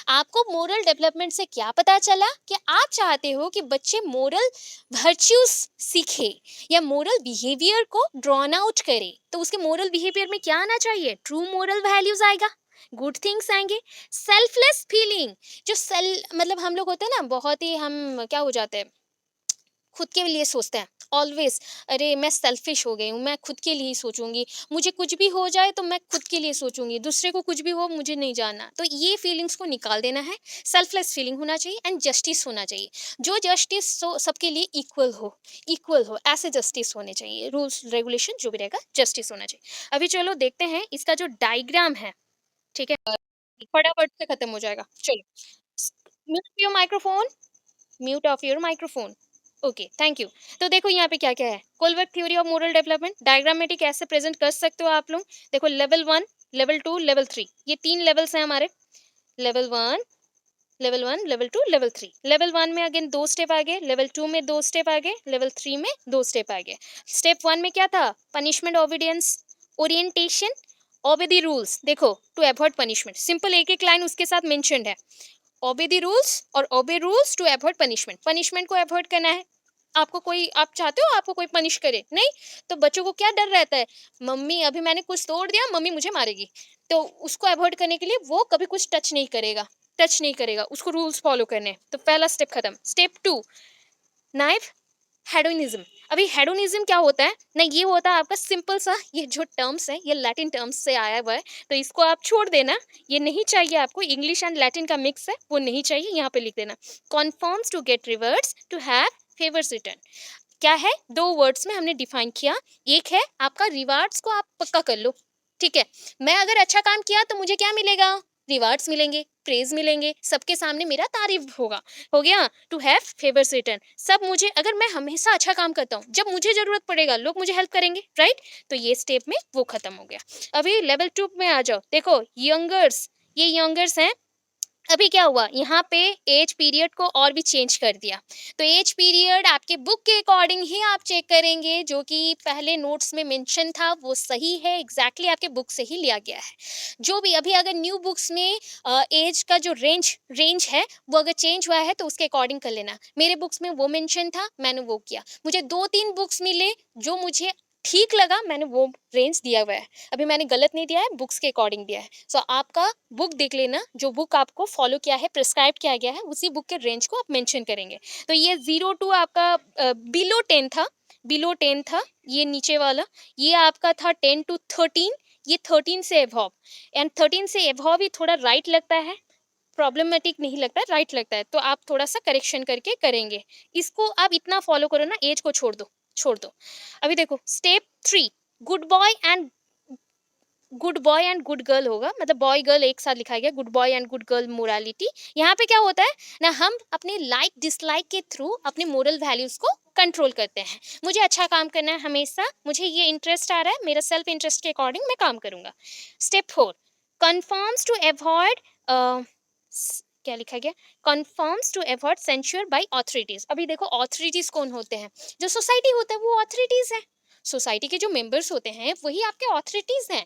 आपको मोरल डेवलपमेंट से क्या पता चला कि आप चाहते हो कि बच्चे मोरल वर्च्यूज सीखे या मोरल बिहेवियर को ड्रॉन आउट करे, तो उसके मोरल बिहेवियर में क्या आना चाहिए, ट्रू मोरल वैल्यूज आएगा, गुड थिंग्स आएंगे, सेल्फलेस फीलिंग, जो मतलब हम लोग होते हैं ना, बहुत ही हम क्या हो जाते हैं, खुद के लिए सोचते हैं ऑलवेज, अरे मैं सेल्फिश हो गई हूँ, मैं खुद के लिए ही सोचूंगी, मुझे कुछ भी हो जाए तो मैं खुद के लिए सोचूंगी, दूसरे को कुछ भी हो मुझे नहीं जानना. तो ये फीलिंग्स को निकाल देना है, सेल्फलेस फीलिंग होना चाहिए एंड जस्टिस होना चाहिए. जो जस्टिस सबके लिए इक्वल हो, ऐसे जस्टिस होने चाहिए, रूल्स रेगुलेशन जो भी रहेगा जस्टिस होना चाहिए. अभी चलो देखते हैं इसका जो डायग्राम है, ठीक है, फटाफट से खत्म हो जाएगा. चलो mute of your microphone. Okay, thank you. तो देखो यहाँ पे क्या क्या है, Kohlberg theory of moral development diagrammatic ऐसे प्रेजेंट कर सकते हो आप लोग. देखो लेवल 1, लेवल 2, लेवल 3, ये 3 लेवल्स हैं हमारे. Level 1, level 2, level 3. लेवल 1 में अगेन 2 स्टेप आगे, लेवल 2 में 2 स्टेप आगे, लेवल 3 में 2 स्टेप आगे. स्टेप 1 में क्या था, punishment, obedience, orientation, obey the rules. देखो टू अवॉइड पनिशमेंट, सिंपल एक एक लाइन उसके साथ मेंशन्ड है, ओबे द रूल्स और obey rules to avoid punishment. Punishment को अवॉइड करना है. आपको कोई, आप चाहते हो आपको कोई पनिश करे नहीं, तो बच्चों को क्या डर रहता है, मम्मी अभी मैंने कुछ तोड़ दिया, मम्मी मुझे मारेगी, तो उसको अवॉइड करने के लिए वो कभी कुछ टच नहीं करेगा, उसको रूल्स फॉलो करने हैं. तो पहला स्टेप खत्म. Step 2, knife hedonism. अभी हेडोनिज्म क्या होता है ना, ये होता है आपका सिंपल सा, ये जो टर्म्स है ये लैटिन टर्म्स से आया हुआ है, तो इसको आप छोड़ देना, ये नहीं चाहिए आपको, इंग्लिश एंड लैटिन का मिक्स है, वो नहीं चाहिए, यहाँ पे लिख देना. Conforms to get rewards to have favours return. क्या है, 2 वर्ड्स में हमने डिफाइन किया. एक है आपका रिवार्ड्स को आप पक्का कर लो, ठीक है, मैं अगर अच्छा काम किया तो मुझे क्या मिलेगा, रिवार्ड्स मिलेंगे, प्रेज मिलेंगे, सबके सामने मेरा तारीफ होगा, हो गया. टू हैव फेवर्स रिटर्न, सब मुझे, अगर मैं हमेशा अच्छा काम करता हूँ, जब मुझे जरूरत पड़ेगा लोग मुझे हेल्प करेंगे, राइट. तो ये स्टेप में वो खत्म हो गया. अभी लेवल 2 में आ जाओ. देखो यंगर्स, ये यंगर्स हैं. अभी क्या हुआ, यहाँ पे एज पीरियड को और भी चेंज कर दिया. तो एज पीरियड आपके बुक के अकॉर्डिंग ही आप चेक करेंगे, जो कि पहले नोट्स में मेंशन था वो सही है, एग्जैक्टली आपके बुक से ही लिया गया है. जो भी अभी अगर न्यू बुक्स में एज का जो रेंज है वो अगर चेंज हुआ है तो उसके अकॉर्डिंग कर लेना. मेरे बुक्स में वो मेंशन था, मैंने वो किया. मुझे 2-3 बुक्स मिले जो मुझे ठीक लगा, मैंने वो रेंज दिया हुआ है. अभी मैंने गलत नहीं दिया है, बुक्स के अकॉर्डिंग दिया है. सो आपका बुक देख लेना, जो बुक आपको फॉलो किया है, प्रिस्क्राइब किया गया है, उसी बुक के रेंज को आप मेंशन करेंगे. तो ये 0 टू आपका बिलो 10 था, ये नीचे वाला, ये आपका था 10 to 13, ये 13 से एबव, एंड 13 से एबव ही थोड़ा राइट लगता है, प्रॉब्लमेटिक नहीं लगता है, राइट लगता है, तो आप थोड़ा सा करेक्शन करके करेंगे. इसको आप इतना फॉलो करो ना, एज को छोड़ दो. अभी देखो step 3, good boy and good girl होगा, मतलब बॉय गर्ल एक साथ लिखा गया, good boy and good girl morality. यहाँ पे क्या होता है ना, हम अपने लाइक डिसलाइक के थ्रू अपने मोरल वैल्यूज को कंट्रोल करते हैं. मुझे अच्छा काम करना है हमेशा, मुझे ये इंटरेस्ट आ रहा है, मेरा सेल्फ इंटरेस्ट के अकॉर्डिंग मैं काम करूंगा. स्टेप 4, कन्फर्म्स टू अवॉइड, क्या लिखा गया, confirms to avoid censure by authorities. अभी देखो ऑथोरिटीज कौन होते हैं, जो सोसाइटी होता है वो ऑथोरिटीज है. सोसाइटी के जो मेंबर्स होते हैं वही आपके ऑथोरिटीज हैं,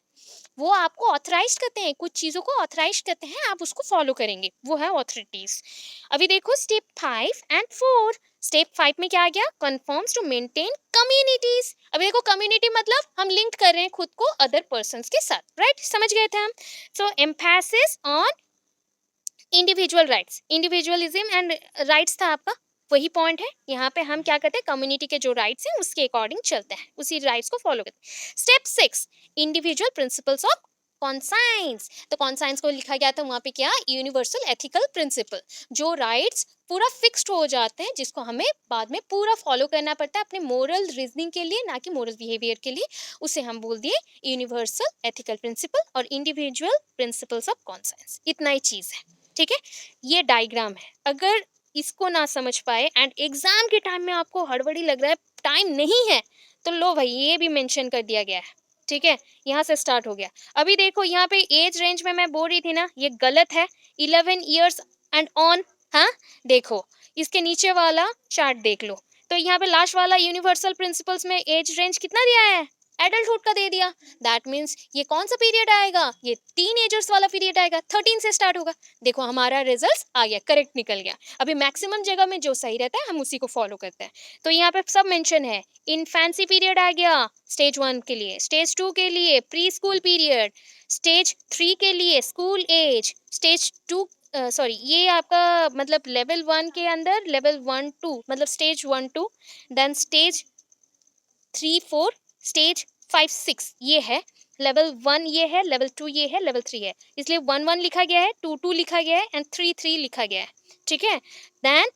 वो आपको ऑथराइज करते हैं, कुछ चीज़ों को ऑथराइज करते हैं, आप उसको फॉलो करेंगे, वो है ऑथोरिटीज. अभी देखो स्टेप 5 एंड 4. स्टेप 5 में क्या आ गया, कन्फर्म्स टू मेंटेन कम्युनिटीज. अभी देखो कम्युनिटी मतलब हम लिंक कर रहे हैं खुद को अदर पर्सन के साथ, राइट, समझ गए थे हम. So emphasis on individual rights, individualism and rights था आपका, वही पॉइंट है। यहाँ पे हम क्या करते हैं, कम्युनिटी के जो राइट्स हैं उसके अकॉर्डिंग चलते हैं, उसी राइट्स को फॉलो करते हैं। Step 6, individual principles of conscience. तो कॉन्साइंस को लिखा गया था वहाँ पे क्या, यूनिवर्सल एथिकल प्रिंसिपल, जो राइट्स पूरा फिक्स्ड हो जाते हैं, जिसको हमें बाद में पूरा फॉलो करना पड़ता है अपने मोरल रीजनिंग के लिए, ना कि मोरल बिहेवियर के लिए। उसे हम बोल दिए यूनिवर्सल एथिकल प्रिंसिपल और इंडिविजुअल प्रिंसिपल्स ऑफ कॉन्साइंस। इतना ही चीज़ है, ठीक है। ये डायग्राम है, अगर इसको ना समझ पाए एंड एग्जाम के टाइम में आपको हड़बड़ी लग रहा है, टाइम नहीं है, तो लो भाई ये भी मेंशन कर दिया गया है, ठीक है। यहाँ से स्टार्ट हो गया। अभी देखो यहाँ पे एज रेंज में मैं बोल रही थी ना, ये गलत है, 11 years एंड ऑन। हाँ, देखो इसके नीचे वाला चार्ट देख लो, तो यहाँ पे लास्ट वाला यूनिवर्सल प्रिंसिपल्स में एज रेंज कितना दिया है, एडल्टहुड का दे दिया। दैट मीन्स ये कौन सा पीरियड आएगा, ये टीनेजर्स वाला पीरियड आएगा, 13 से स्टार्ट होगा। देखो हमारा रिजल्ट आ गया, करेक्ट निकल गया। अभी मैक्सिमम जगह में जो सही रहता है हम उसी को फॉलो करते हैं। तो यहाँ पे सब मेंशन है। इनफेंसी पीरियड आ गया स्टेज 1 के लिए, स्टेज 2 के लिए प्री स्कूल पीरियड, स्टेज 3 के लिए स्कूल एज, स्टेज 2 सॉरी ये आपका मतलब लेवल 1 के अंदर लेवल 1 2 मतलब स्टेज 1 2, देन स्टेज 3 4, स्टेज 5 6 ये है। लेवल 1 ये है, लेवल 2 ये है, लेवल 3 है, इसलिए 1 1 लिखा गया है, 2 2 लिखा गया है एंड 3 3 लिखा गया है, ठीक है। देन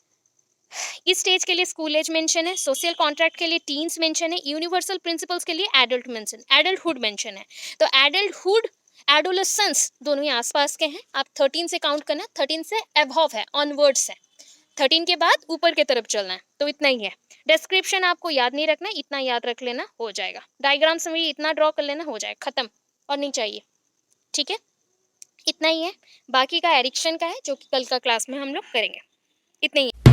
इस स्टेज के लिए स्कूल एज मेंशन है, सोशल कॉन्ट्रैक्ट के लिए टीन्स मेंशन है, यूनिवर्सल प्रिंसिपल्स के लिए एडल्ट मेंशन, एडल्टहुड मेंशन है। तो एडल्टहुड एडोलेसेंस दोनों ही आसपास के हैं, आप 13 से काउंट करना, 13 से अबव है, ऑनवर्ड्स है, 13 के बाद ऊपर की तरफ चलना है। तो इतना ही है। डिस्क्रिप्शन आपको याद नहीं रखना, इतना याद रख लेना हो जाएगा। डायग्राम से भी इतना ड्रॉ कर लेना हो जाएगा, खत्म, और नहीं चाहिए, ठीक है। इतना ही है। बाकी का एरिक्शन का है जो कि कल का क्लास में हम लोग करेंगे। इतना ही है।